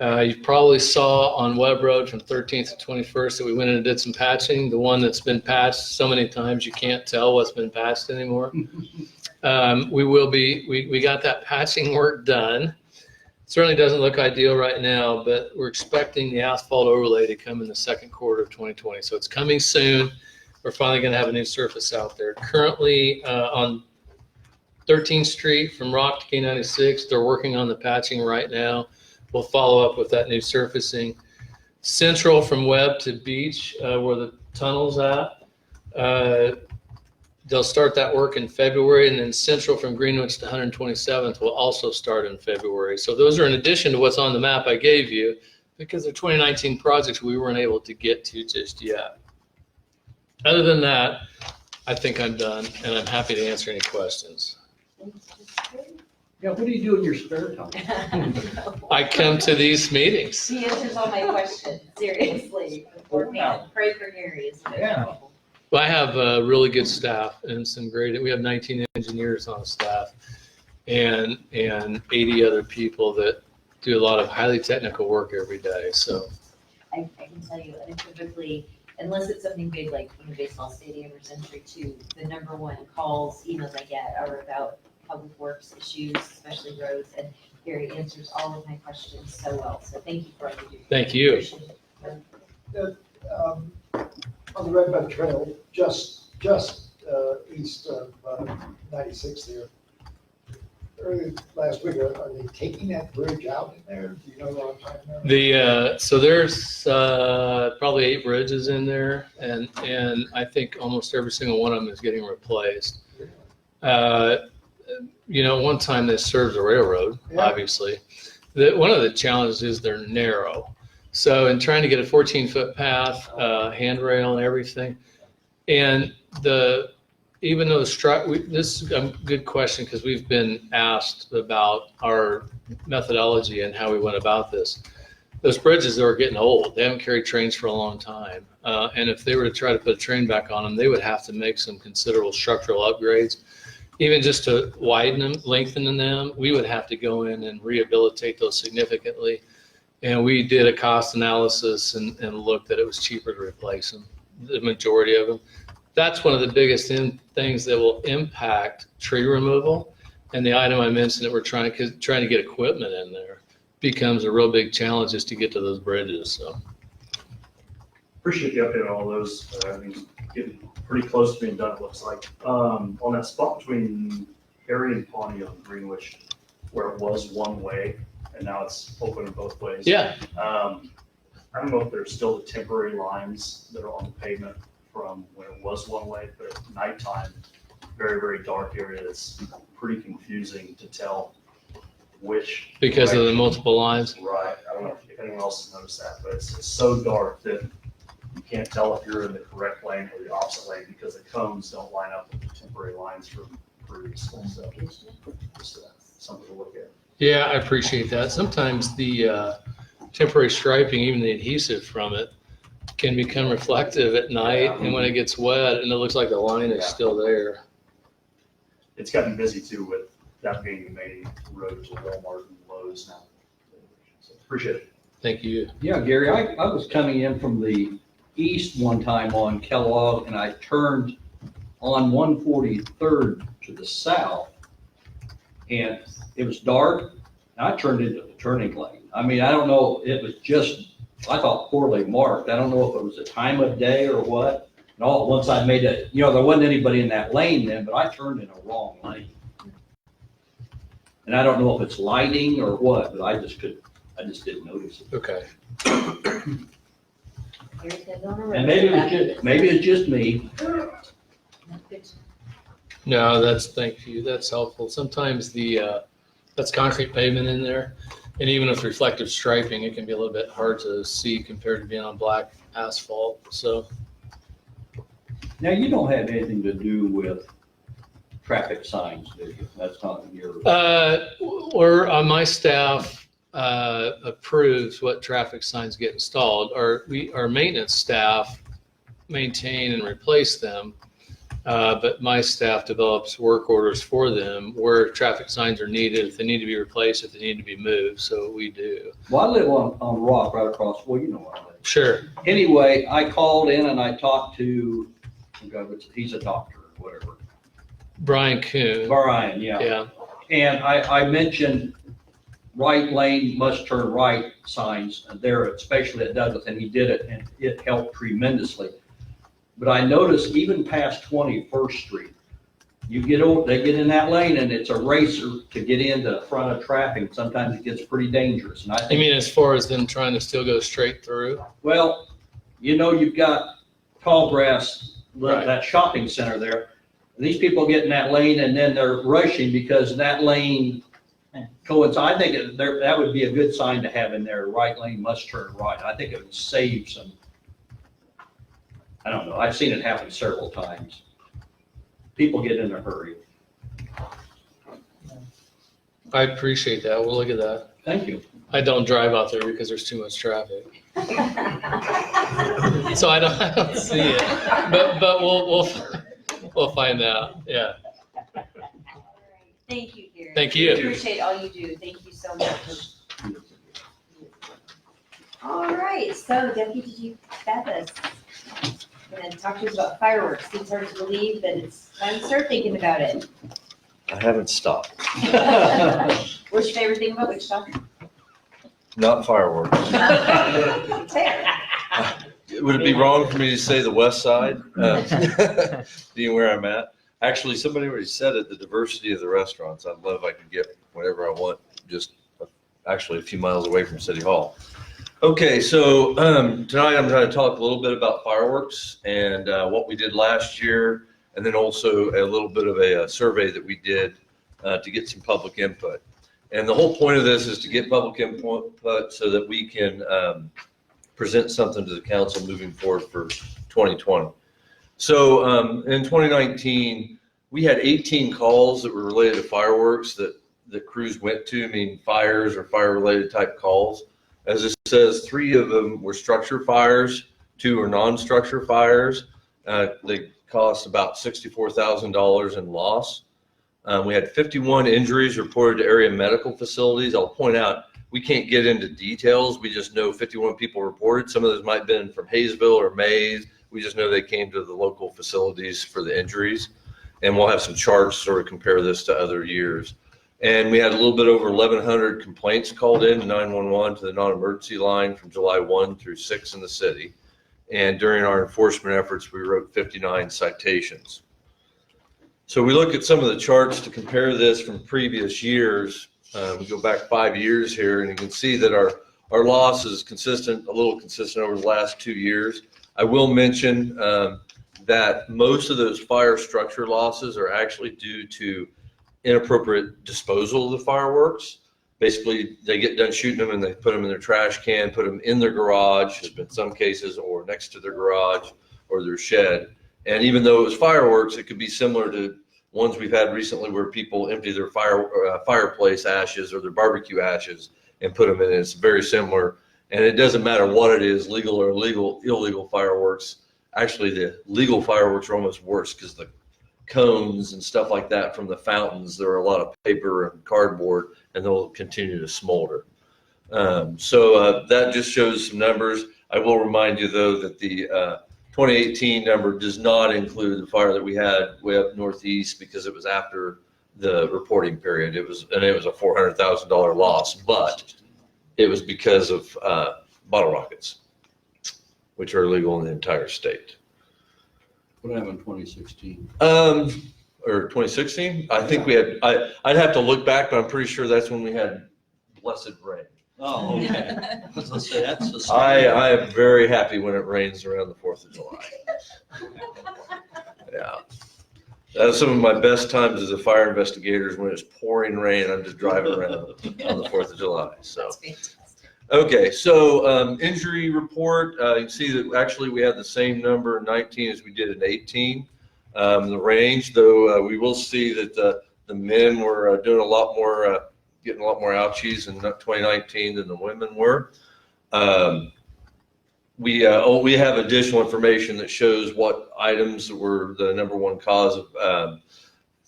You probably saw on Webb Road from 13th to 21st that we went in and did some patching. The one that's been patched so many times you can't tell what's been patched anymore. We got that patching work done. Certainly doesn't look ideal right now, but we're expecting the asphalt overlay to come in the second quarter of 2020. So it's coming soon. We're finally going to have a new surface out there. Currently on 13th Street from Rock to K96, they're working on the patching right now. We'll follow up with that new surfacing. Central from Webb to Beach, where the tunnel's at, they'll start that work in February, and then Central from Greenwich to 127th will also start in February. So those are in addition to what's on the map I gave you, because they're 2019 projects we weren't able to get to just yet. Other than that, I think I'm done, and I'm happy to answer any questions. Yeah, what do you do in your spare time? I come to these meetings. He answers all my questions, seriously. Poor man, pray for Gary. Yeah. Well, I have a really good staff and some great, we have 19 engineers on staff and 80 other people that do a lot of highly technical work every day, so. I can tell you unequivocally, unless it's something big like baseball stadium or Century 2, the #1 calls, emails I get are about public works issues, especially roads, and Gary answers all of my questions so well. So thank you for all you do. Thank you. On the Red Bud Trail, just east of 96 there, early last week, are they taking that bridge out in there? Do you know what I'm talking about? So there's probably 8 bridges in there, and I think almost every single one of them is getting replaced. One time they served the railroad, obviously. One of the challenges is they're narrow. So in trying to get a 14-foot path, handrail and everything, and even though this is a good question because we've been asked about our methodology and how we went about this. Those bridges are getting old. They haven't carried trains for a long time. And if they were to try to put a train back on them, they would have to make some considerable structural upgrades. Even just to widen them, lengthen them, we would have to go in and rehabilitate those significantly. And we did a cost analysis and looked that it was cheaper to replace them, the majority of them. That's one of the biggest things that will impact tree removal. And the item I mentioned that we're trying to get equipment in there becomes a real big challenge just to get to those bridges. So Appreciate the update on all those. Getting pretty close to being done, it looks like. On that spot between Harry and Pawnee on Greenwich, where it was one way, and now it's open in both ways. Yeah. I don't know if there's still the temporary lines that are on the pavement from when it was one way, but at nighttime, very, very dark area that's pretty confusing to tell which. Because of the multiple lines. Right. I don't know if anyone else has noticed that, but it's so dark that you can't tell if you're in the correct lane or the opposite lane because the cones don't line up with the temporary lines from previously. So just something to look at. Yeah, I appreciate that. Sometimes the temporary striping, even the adhesive from it, can become reflective at night and when it gets wet and it looks like the line is still there. it's gotten busy too with that being the main road to Walmart and Lowe's now. So appreciate it. Thank you. Yeah, Gary, I was coming in from the east one time on Kellogg, and I turned on 143rd to the south, and it was dark, and I turned into the turning lane. I mean, I don't know, it was just, I thought poorly marked. I don't know if it was the time of day or what. And all at once I made it, you know, there wasn't anybody in that lane then, but I turned in a wrong lane. And I don't know if it's lighting or what, but I just didn't notice it. Okay. Here's the on the road. And maybe it's just me. No, thank you. That's helpful. Sometimes that's concrete pavement in there. And even with reflective striping, it can be a little bit hard to see compared to being on black asphalt. So. Now, you don't have anything to do with traffic signs, do you? That's not your. Or my staff approves what traffic signs get installed. Our maintenance staff maintain and replace them. But my staff develops work orders for them where traffic signs are needed, if they need to be replaced, if they need to be moved. So we do. Well, I live on Rock right across, well, you know where I live. Sure. Anyway, I called in and I talked to, he's a doctor or whatever. Brian Kuhn. Brian, yeah. Yeah. And I mentioned right lane must turn right signs there, especially at Douglas, and he did it, and it helped tremendously. But I noticed even past 21st Street, they get in that lane and it's a racer to get into the front of traffic. Sometimes it gets pretty dangerous. And I think, You mean as far as them trying to still go straight through? well, you know, you've got Tallgrass, Right. that shopping center there. These people get in that lane and then they're rushing because that lane coincides. I think that would be a good sign to have in there. Right lane must turn right. I think it would save some. I don't know. I've seen it happen several times. People get in a hurry. I appreciate that. We'll look at that. Thank you. I don't drive out there because there's too much traffic. So I don't see it, but we'll find out. Yeah. Thank you, Gary. Thank you. Appreciate all you do. Thank you so much. All right, so Deputy Chief Bethis, I'm going to talk to you about fireworks. It's hard to believe that it's time to start thinking about it. I haven't stopped. What's your favorite thing about Wichita? Not fireworks. Fair. Would it be wrong for me to say the west side, being where I'm at? Actually, somebody already said it, the diversity of the restaurants. I'd love if I could get whatever I want, just actually a few miles away from City Hall. Okay, so tonight I'm going to talk a little bit about fireworks and what we did last year, and then also a little bit of a survey that we did to get some public input. And the whole point of this is to get public input so that we can present something to the council moving forward for 2020. So in 2019, we had 18 calls that were related to fireworks that crews went to, meaning fires or fire-related type calls. As it says, 3 of them were structure fires, 2 were non-structure fires. They cost about $64,000 in loss. We had 51 injuries reported to area medical facilities. I'll point out, we can't get into details. We just know 51 people reported. Some of those might have been from Hayesville or Mays. We just know they came to the local facilities for the injuries. And we'll have some charts to sort of compare this to other years. And we had a little bit over 1,100 complaints called in to 911 to the non-emergency line from July 1 through 6 in the city. And during our enforcement efforts, we wrote 59 citations. So we look at some of the charts to compare this from previous years. We go back 5 years here, and you can see that our loss is consistent, a little consistent over the last 2 years. I will mention that most of those fire structure losses are actually due to inappropriate disposal of the fireworks. Basically, they get done shooting them and they put them in their trash can, put them in their garage, there's been some cases, or next to their garage or their shed. And even though it was fireworks, it could be similar to ones we've had recently where people empty their fireplace ashes or their barbecue ashes and put them in. It's very similar. And it doesn't matter what it is, legal or illegal fireworks. Actually, the legal fireworks are almost worse because the cones and stuff like that from the fountains. There are a lot of paper and cardboard, and they'll continue to smolder. So that just shows some numbers. I will remind you, though, that the 2018 number does not include the fire that we had way up northeast because it was after the reporting period. It was a $400,000 loss, but it was because of bottle rockets, which are illegal in the entire state. What happened in 2016? Or 2016? I think we had, I'd have to look back, but I'm pretty sure that's when we had blessed rain. Oh, okay. Let's say that's I am very happy when it rains around the 4th of July. Yeah. That's some of my best times as a fire investigator is when it's pouring rain. I'm just driving around on the 4th of July. So. Okay, so injury report, you can see that actually we had the same number in 19 as we did in 18. The range, though, we will see that the men were doing a lot more, getting a lot more ouchies in 2019 than the women were. We have additional information that shows what items were the #1 cause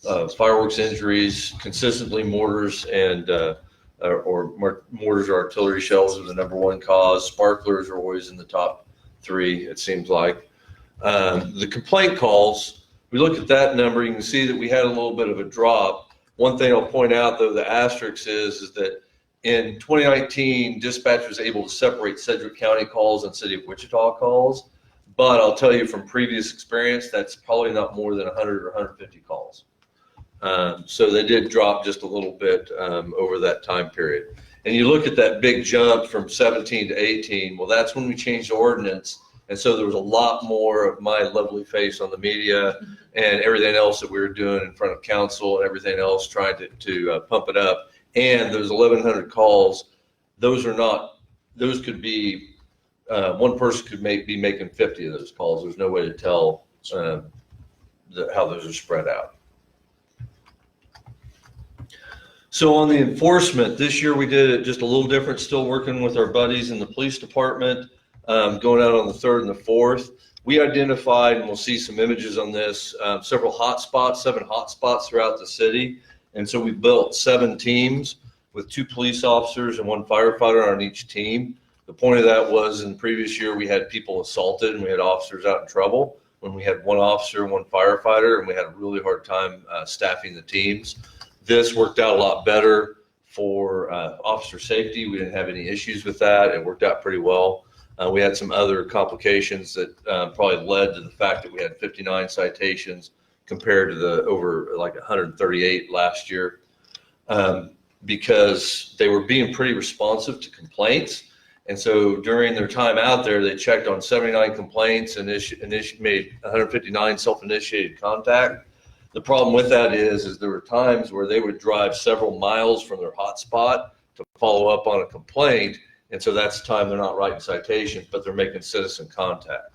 of fireworks injuries. Consistently, mortars and mortars or artillery shells are the #1 cause. Sparklers are always in the top 3, it seems like. The complaint calls, we look at that number, you can see that we had a little bit of a drop. One thing I'll point out, though, the asterisk is that in 2019, dispatch was able to separate Sedgwick County calls and City of Wichita calls. But I'll tell you from previous experience, that's probably not more than 100 or 150 calls. So they did drop just a little bit over that time period. And you look at that big jump from 17 to 18, well, that's when we changed the ordinance. And so there was a lot more of my lovely face on the media and everything else that we were doing in front of council and everything else trying to pump it up. And those 1,100 calls, those could be, one person could be making 50 of those calls. There's no way to tell how those are spread out. So on the enforcement, this year we did it just a little different, still working with our buddies in the police department, going out on the 3rd and the 4th. We identified, and we'll see some images on this, 7 hotspots throughout the city. And so we built 7 teams with 2 police officers and 1 firefighter on each team. The point of that was in the previous year, we had people assaulted and we had officers out in trouble when we had 1 officer and 1 firefighter, and we had a really hard time staffing the teams. This worked out a lot better for officer safety. We didn't have any issues with that. It worked out pretty well. We had some other complications that probably led to the fact that we had 59 citations compared to the over like 138 last year, because they were being pretty responsive to complaints. And so during their time out there, they checked on 79 complaints and made 159 self-initiated contact. The problem with that is there were times where they would drive several miles from their hotspot to follow up on a complaint. And so that's the time they're not writing citations, but they're making citizen contact.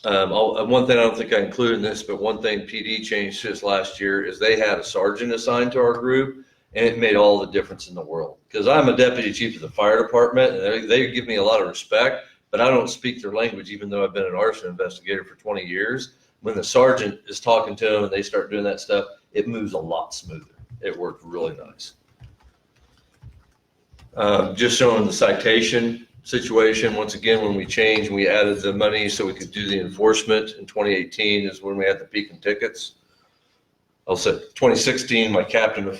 One thing I don't think I included in this, but one thing PD changed this last year is they had a sergeant assigned to our group, and it made all the difference in the world. Because I'm a deputy chief of the fire department, and they give me a lot of respect, but I don't speak their language, even though I've been an arson investigator for 20 years. When the sergeant is talking to them and they start doing that stuff, it moves a lot smoother. It worked really nice. Just showing the citation situation. Once again, when we changed, we added the money so we could do the enforcement in 2018 is when we had the peak in tickets. I'll say 2016, my captain of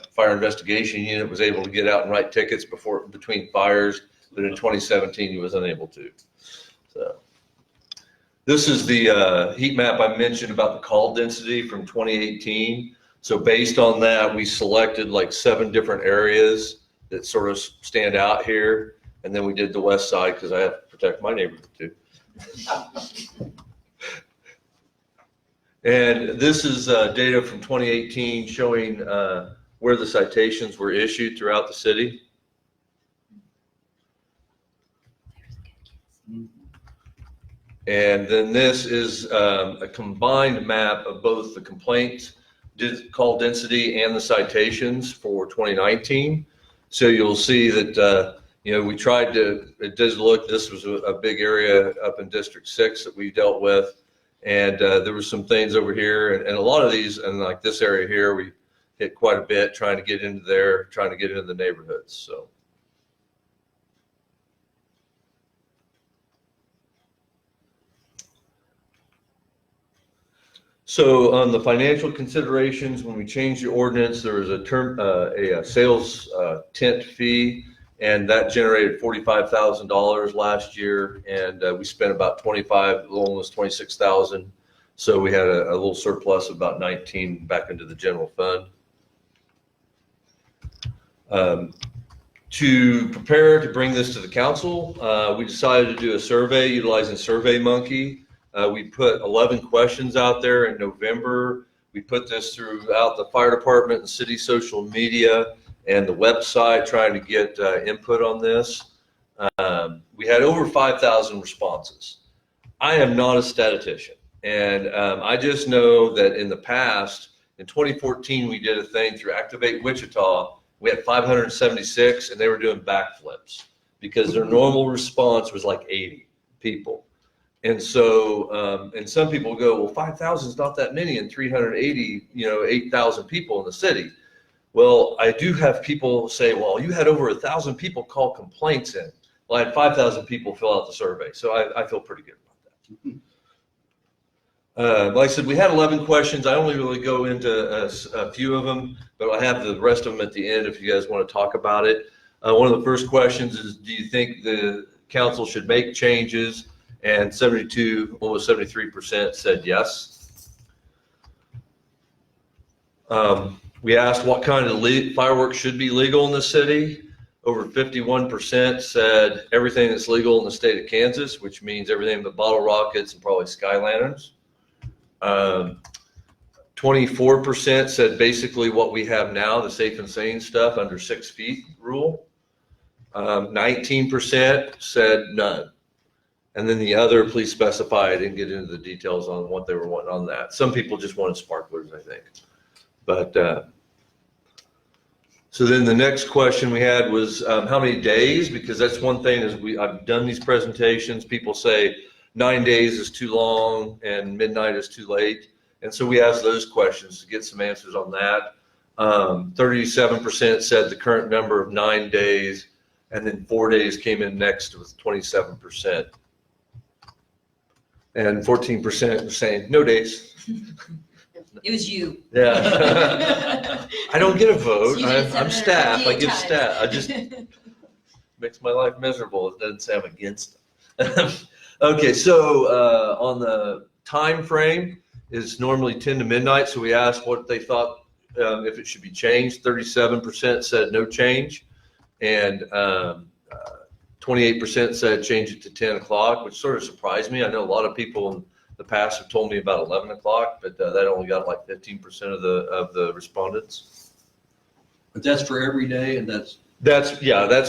fire investigation unit was able to get out and write tickets between fires, but in 2017 he was unable to. So this is the heat map I mentioned about the call density from 2018. So based on that, we selected like 7 different areas that sort of stand out here. And then we did the west side because I have to protect my neighborhood too. And this is data from 2018 showing where the citations were issued throughout the city. And then this is a combined map of both the complaint call density and the citations for 2019. So you'll see that, we tried to, it does look, this was a big area up in District 6 that we dealt with. And there were some things over here, and a lot of these, and like this area here, we hit quite a bit trying to get into there, trying to get into the neighborhoods. So on the financial considerations, when we changed the ordinance, there was a sales tent fee, and that generated $45,000 last year, and we spent about almost 26,000. So we had a little surplus of about 19 back into the general fund. To prepare to bring this to the council, we decided to do a survey utilizing SurveyMonkey. We put 11 questions out there in November. We put this throughout the fire department and city social media and the website, trying to get input on this. We had over 5,000 responses. I am not a statistician, and I just know that in the past, in 2014, we did a thing through Activate Wichita. We had 576, and they were doing backflips because their normal response was like 80 people. And so, and some people go, well, 5,000 is not that many, and 380, 8,000 people in the city. Well, I do have people say, well, you had over 1,000 people call complaints in. Well, I had 5,000 people fill out the survey, so I feel pretty good about that. Like I said, we had 11 questions. I only really go into a few of them, but I have the rest of them at the end if you guys want to talk about it. One of the first questions is, do you think the council should make changes? And almost 73% said yes. We asked what kind of fireworks should be legal in the city. Over 51% said everything that's legal in the state of Kansas, which means everything but bottle rockets and probably sky lanterns. 24% said basically what we have now, the safe and sane stuff under 6 feet rule. 19% said none. And then the other, please specify. I didn't get into the details on what they were wanting on that. Some people just wanted sparklers, I think. But so then the next question we had was how many days? Because that's one thing is I've done these presentations. People say 9 days is too long and midnight is too late. And so we asked those questions to get some answers on that. 37% said the current number of 9 days, and then 4 days came in next with 27%. And 14% were saying no days. It was you. Yeah. I don't get a vote. You did I'm staff. I give 738 times. staff. I just makes my life miserable. It doesn't say I'm against them. Okay, so on the time frame is normally 10 to midnight. So we asked what they thought if it should be changed. 37% said no change, and 28% said change it to 10 o'clock, which sort of surprised me. I know a lot of people in the past have told me about 11 o'clock, but that only got like 15% of the respondents. But that's for every day, and that's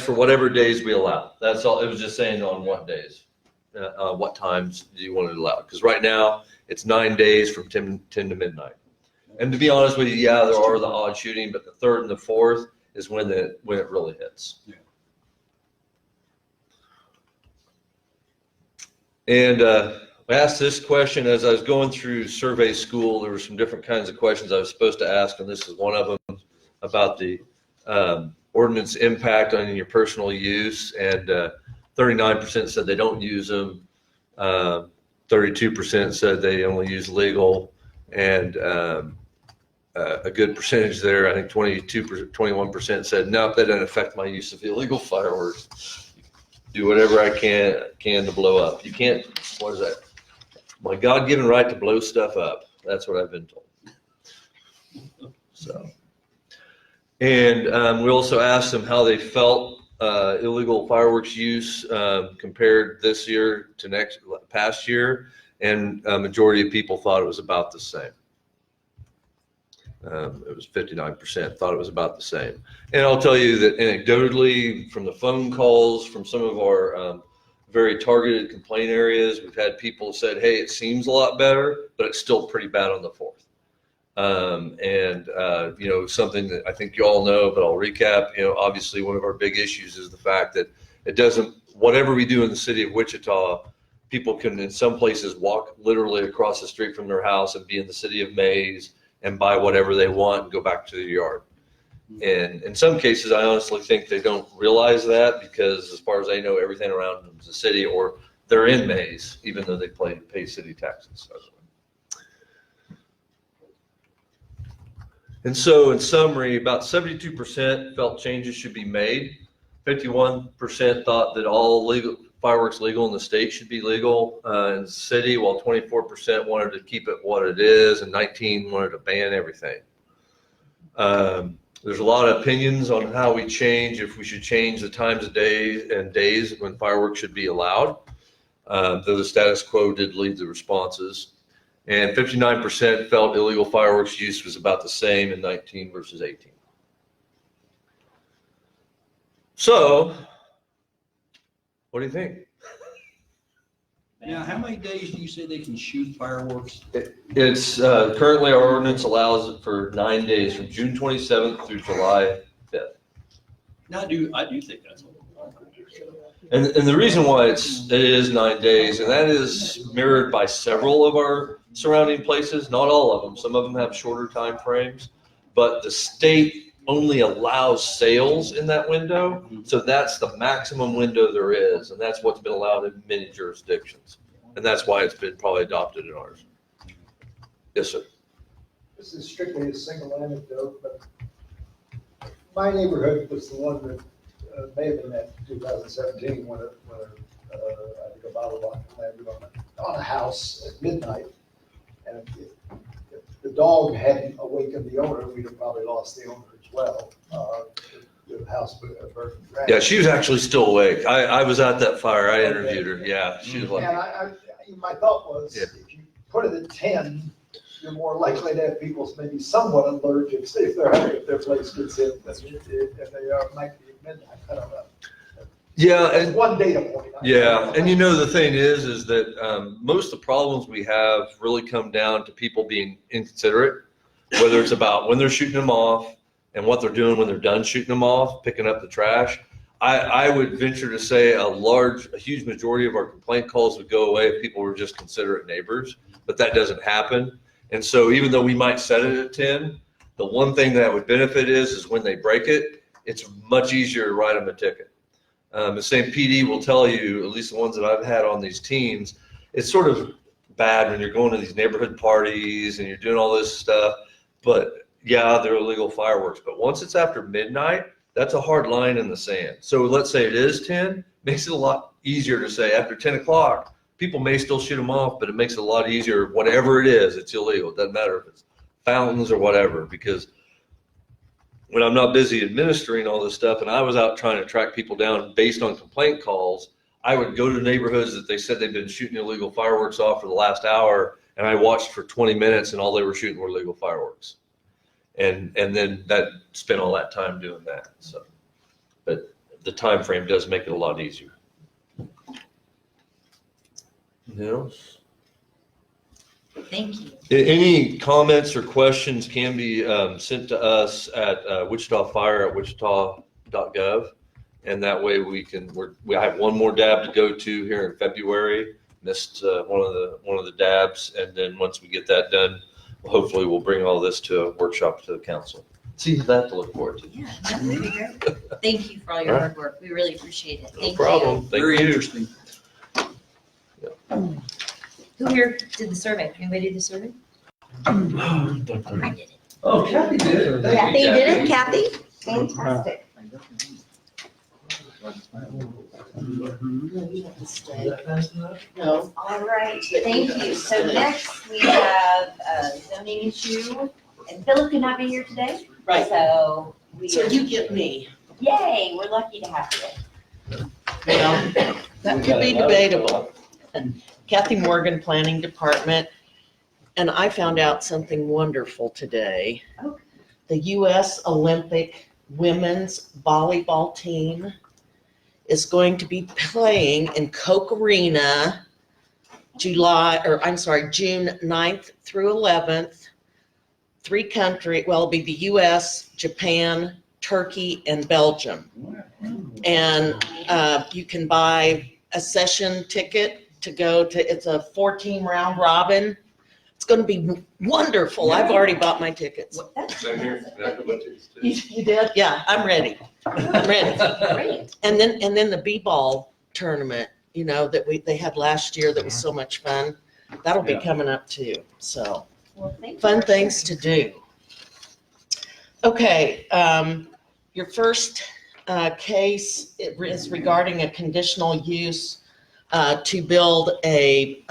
for whatever days we allow. That's all. It was just saying on what days, what times do you want it allowed? Because right now it's 9 days from 10 to midnight. And to be honest with you, yeah, there are the odd shooting, but the third and the fourth is when it really hits. Yeah. And I asked this question as I was going through survey school. There were some different kinds of questions I was supposed to ask, and this is one of them about the ordinance impact on your personal use. And 39% said they don't use them. 32% said they only use legal, and a good percentage there, I think 21% said, no, that doesn't affect my use of illegal fireworks. Do whatever I can to blow up. You can't, what is that? My God-given right to blow stuff up. That's what I've been told. So, and we also asked them how they felt illegal fireworks use compared this year to past year, and a majority of people thought it was about the same. It was 59% thought it was about the same. And I'll tell you that anecdotally, from the phone calls from some of our very targeted complaint areas, we've had people said, hey, it seems a lot better, but it's still pretty bad on the 4th. Something that I think you all know, but I'll recap, obviously one of our big issues is the fact that it doesn't, whatever we do in the city of Wichita people can, in some places, walk literally across the street from their house and be in the city of Mays and buy whatever they want and go back to their yard. And in some cases, I honestly think they don't realize that because as far as they know, everything around them is a city, or they're in Mays, even though they pay city taxes. And so in summary, about 72% felt changes should be made. 51% thought that all fireworks legal in the state should be legal in the city, while 24% wanted to keep it what it is, and 19% wanted to ban everything. There's a lot of opinions on how we change, if we should change the times of day and days when fireworks should be allowed, though the status quo did lead the responses. And 59% felt illegal fireworks use was about the same in 19 versus 18. So, what do you think? Now, how many days do you say they can shoot fireworks? It's currently our ordinance allows it for 9 days from June 27th through July 5th. No, I do think that's a little long. And the reason why it is 9 days, and that is mirrored by several of our surrounding places, not all of them. Some of them have shorter time frames, but the state only allows sales in that window. So that's the maximum window there is, and that's what's been allowed in many jurisdictions. And that's why it's been probably adopted in ours. Yes, sir. This is strictly a single anecdote, but my neighborhood was the one that may have been at 2017 when I think a bottle rocket landed on a house at midnight. And if the dog hadn't awakened the owner, we'd have probably lost the owner as well. The house burned to ground. Yeah, she was actually still awake. I was at that fire. I interviewed her. Yeah, she was like. And my thought was, if you put it at 10, you're more likely to have people maybe somewhat allergic if their place gets hit than if they might be at midnight. I don't know. Yeah, That's and one data point. yeah, and you know the thing is that most of the problems we have really come down to people being inconsiderate, whether it's about when they're shooting them off and what they're doing when they're done shooting them off, picking up the trash. I would venture to say a huge majority of our complaint calls would go away if people were just considerate neighbors, but that doesn't happen. And so even though we might set it at 10, the one thing that would benefit is when they break it, it's much easier to write them a ticket. The same PD will tell you, at least the ones that I've had on these teams, it's sort of bad when you're going to these neighborhood parties and you're doing all this stuff. But yeah, they're illegal fireworks. But once it's after midnight, that's a hard line in the sand. So let's say it is 10, makes it a lot easier to say after 10 o'clock, people may still shoot them off, but it makes it a lot easier. Whatever it is, it's illegal. It doesn't matter if it's fountains or whatever, because when I'm not busy administering all this stuff and I was out trying to track people down based on complaint calls, I would go to neighborhoods that they said they'd been shooting illegal fireworks off for the last hour, and I watched for 20 minutes and all they were shooting were illegal fireworks. And then that spent all that time doing that. So, but the time frame does make it a lot easier. Anything else? Thank you. Any comments or questions can be sent to us at Wichita Fire at wichita.gov, and that way we have one more dab to go to here in February. Missed one of the dabs, and then once we get that done, hopefully we'll bring all this to a workshop to the council. See that to look forward to. Yeah, that would be great. Thank you for all your hard work. We really appreciate it. Thank No problem. Thank Very you. interesting. Who here did the survey? Anybody did the survey? I did it. Oh, Kathy did it. Kathy did it? Kathy? Fantastic. No. All right, thank you. So next we have a zoning issue, and Philip could not be here today. Right. So you get me. Yay, we're lucky to have you. Well, that could be debatable. Kathy Morgan, Planning Department, and I found out something wonderful today. Okay. The U.S. Olympic women's volleyball team is going to be playing in Koch Arena June 9th through 11th. 3 countries, well, it'll be the U.S., Japan, Turkey, and Belgium. And you can buy a session ticket to go to, it's a 14 round robin. It's going to be wonderful. I've already bought my tickets. Same here. You did? Yeah, I'm ready. I'm ready. Great. And then the b-ball tournament, that they had last year that was so much fun. That'll be Yeah. coming up too. So Well, thank you fun for things to do. Okay, your first case is regarding a conditional use to build a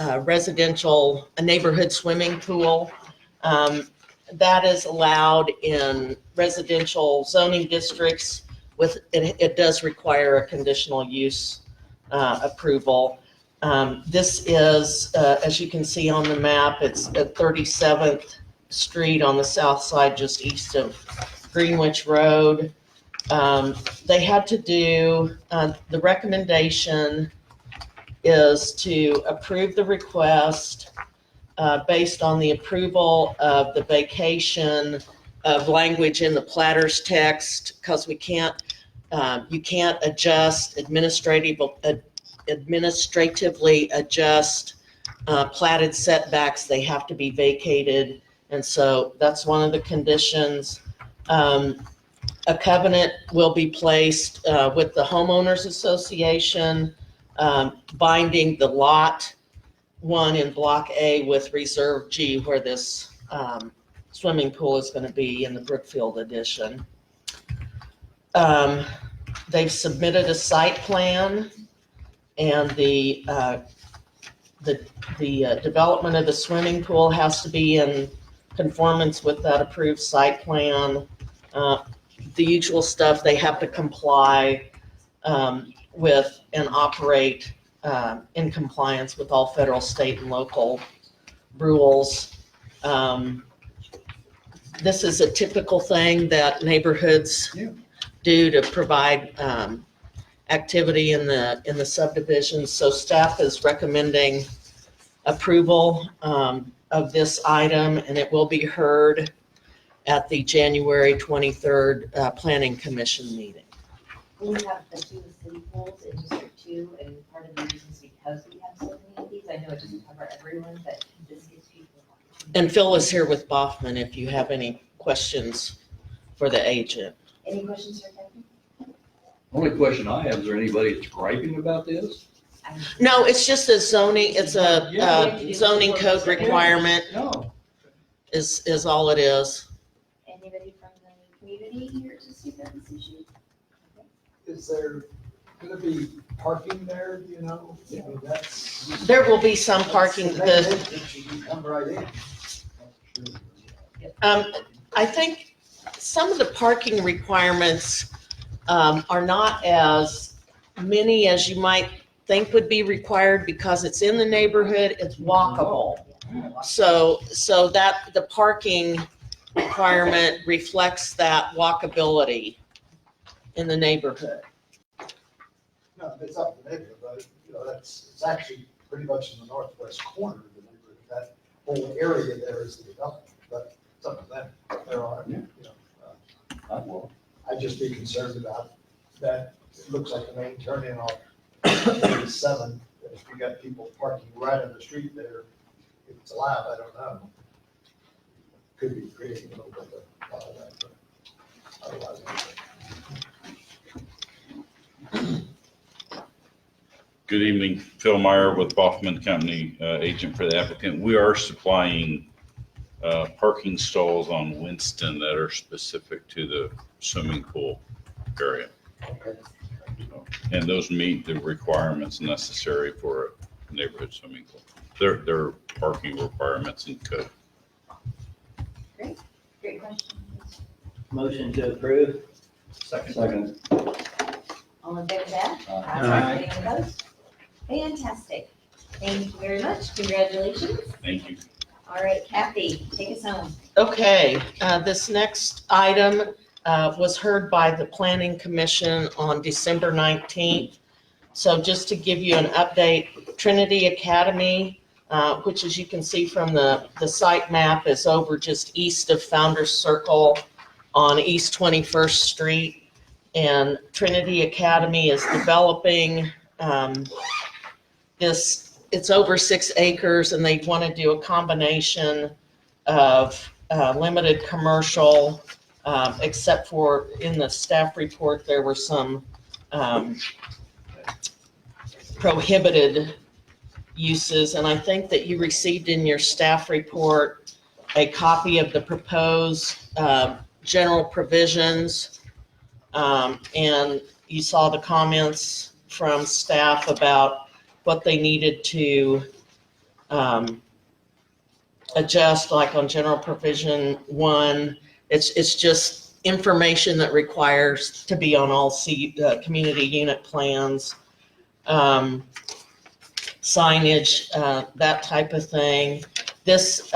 neighborhood swimming pool. That is allowed in residential zoning districts it does require a conditional use approval. This is, as you can see on the map, it's at 37th Street on the south side, just east of Greenwich Road. They had to do, the recommendation is to approve the request based on the approval of the vacation of language in the platter's text, because you can't adjust administratively adjust platted setbacks. They have to be vacated. And so that's one of the conditions. A covenant will be placed with the homeowners association, binding the lot 1 in block A with reserve G, where this swimming pool is going to be in the Brookfield addition. They've submitted a site plan, and the development of the swimming pool has to be in conformance with that approved site plan. The usual stuff, they have to comply with and operate in compliance with all federal, state, and local rules. This is a typical thing that neighborhoods do to provide activity in the subdivision. So staff is recommending approval of this item, and it will be heard at the January 23rd Planning Commission meeting. We have the 2 city pools in District 2, and part of the reason is because we have so many of these. I know it doesn't cover everyone, but this gives people an opportunity. And Phil is here with Baughman if you have any questions for the agent. Any questions for Kevin? Only question I have, is there anybody that's griping about this? No, it's just a zoning, it's a zoning code requirement No. is all it is. Anybody from the community here to speak on this issue? Is there gonna be parking there, I mean, that's. There will be some parking. That's the main entrance, you can come right in. I think some of the parking requirements are not as many as you might think would be required, because it's in the neighborhood, it's walkable. So that the parking requirement reflects that walkability in the neighborhood. No, it's up to the neighborhood, but, it's actually pretty much in the northwest corner of the neighborhood. That whole area there is the development, but it's up to them. There are, I'd just be concerned about that. It looks like the main turn in off 7. If you got people parking right on the street there, if it's allowed, I don't know. Could be creating a little bit of that, but otherwise. Good evening, Phil Meyer with Baughman Company, agent for the applicant. We are supplying parking stalls on Winston that are specific to the swimming pool area. Okay. And those meet the requirements necessary for a neighborhood swimming pool. They're parking requirements in code. Great question. Motion to approve. Second. All in favor, say aye. Aye. Any opposed? Fantastic. Thank you very much. Congratulations. Thank you. All right, Kathy, take us home. Okay, this next item was heard by the Planning Commission on December 19th. So just to give you an update, Trinity Academy, which as you can see from the site map, is over just east of Founders Circle on East 21st Street. And Trinity Academy is developing this it's over 6 acres and they want to do a combination of limited commercial, except for in the staff report, there were some prohibited uses. And I think that you received in your staff report a copy of the proposed general provisions. And you saw the comments from staff about what they needed to adjust, like on general provision 1. It's just information that requires to be on all community unit plans, signage, that type of thing. This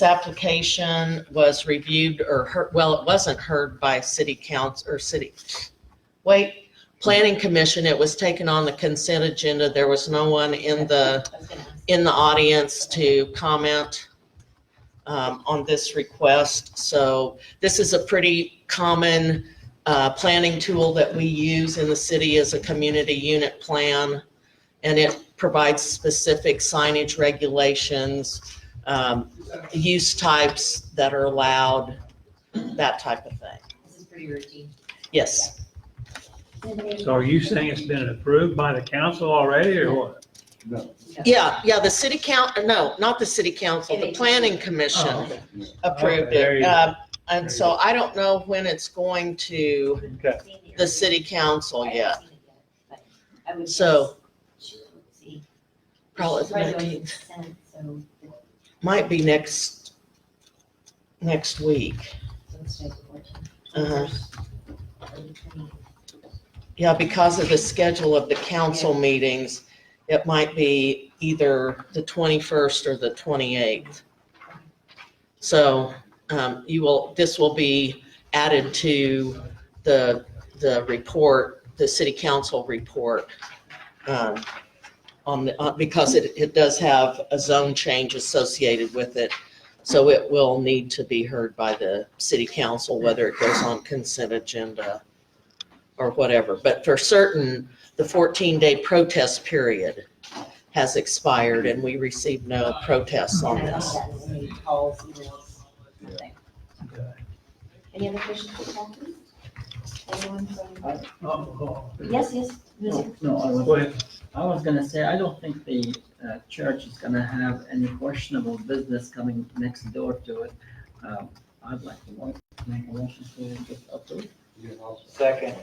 application was reviewed or heard, well, it wasn't heard by city council or planning commission. It was taken on the consent agenda. There was no one in the audience to comment on this request. So this is a pretty common planning tool that we use in the city as a community unit plan. And it provides specific signage regulations, use types that are allowed, that type of thing. This is pretty routine. Yes. So are you saying it's been approved by the council already or what? No. Yeah, the city council, no, not the city council, the planning commission Oh, okay. approved Okay, there it. you go. And so I don't know when it's going to Okay. the city council yet. I would So guess, let's see. probably She's right on 19th. consent, so Might be next week. let's take the 14th. Uh-huh. Yeah, because of the schedule of the council meetings, it might be either the 21st or the 28th. So this will be added to the report, the city council report, because it does have a zone change associated with it. So it will need to be heard by the city council, whether it goes on consent agenda or whatever. But for certain, the 14-day protest period has expired and we received no protests on this. Any calls, emails, nothing. Any other questions for Kathy? Anyone from? Yes, Mr. I was gonna say, I don't think the church is gonna have any questionable business coming next door to it. I'd like to make a motion to just approve. Second.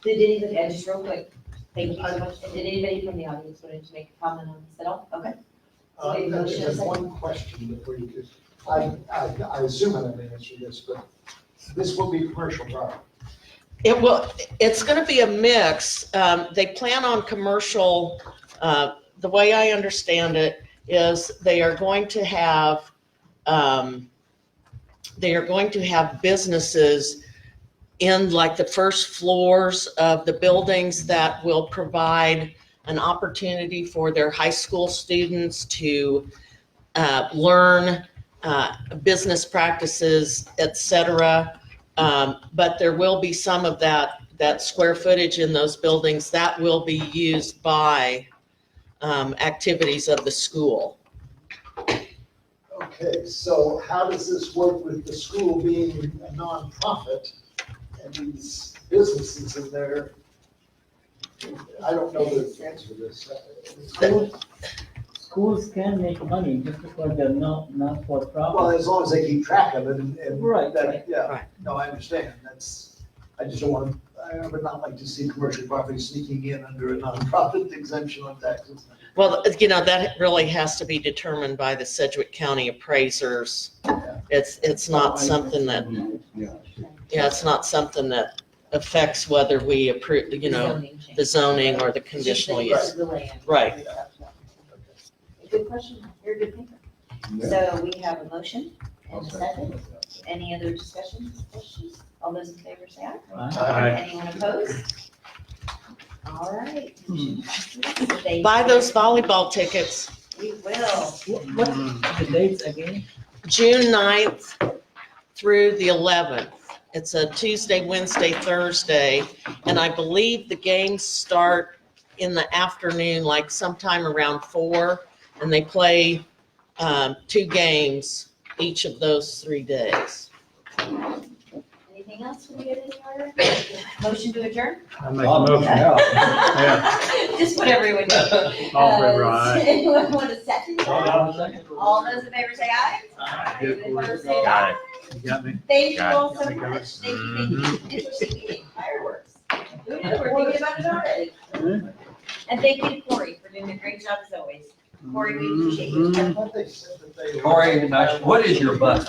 Did anybody, just real quick, thank you so much. Did anybody from the audience want to make a comment on this at all? Okay. There's one question before you do. I assume I didn't answer this, but this will be commercial property. It's gonna be a mix. They plan on commercial, the way I understand it is they are going to have businesses in like the first floors of the buildings that will provide an opportunity for their high school students to learn business practices, et cetera. But there will be some of that square footage in those buildings that will be used by activities of the school. Okay, so how does this work with the school being a nonprofit and these businesses in there? I don't know the answer to this. Schools can make money just because they're not for profit. Well, as long as they keep track of it and. Right, that- right. Yeah, Right. no, I understand. I just don't want, I would not like to see commercial property sneaking in under a nonprofit exemption on taxes. Well, that really has to be determined by the Sedgwick County appraisers. It's not something that, it's not something that affects whether we approve, the zoning or the conditional use. Right. Good question, very good paper. So we have a motion and a second. Any other discussions, questions? All those in favor say aye. Aye. Anyone opposed? All right. Buy those volleyball tickets. We will. What the dates again? June 9th through the 11th. It's a Tuesday, Wednesday, Thursday, and I believe the games start in the afternoon, like sometime around 4, and they play 2 games each of those 3 days. Anything else we get in the order? Motion to adjourn? I make a motion. Yeah. Just what everyone knows. All in favor, aye. Anyone want a second? All those in favor say aye. Good Anyone for you. opposed say Got no. it. You got me? Thank you Got all it. so much. Thank you. Interesting meeting. Fireworks. Who knew? We're thinking about it already. And thank you to Corey for doing a great job as always. Corey, we appreciate you. I thought they said that they. Corey, what is your button?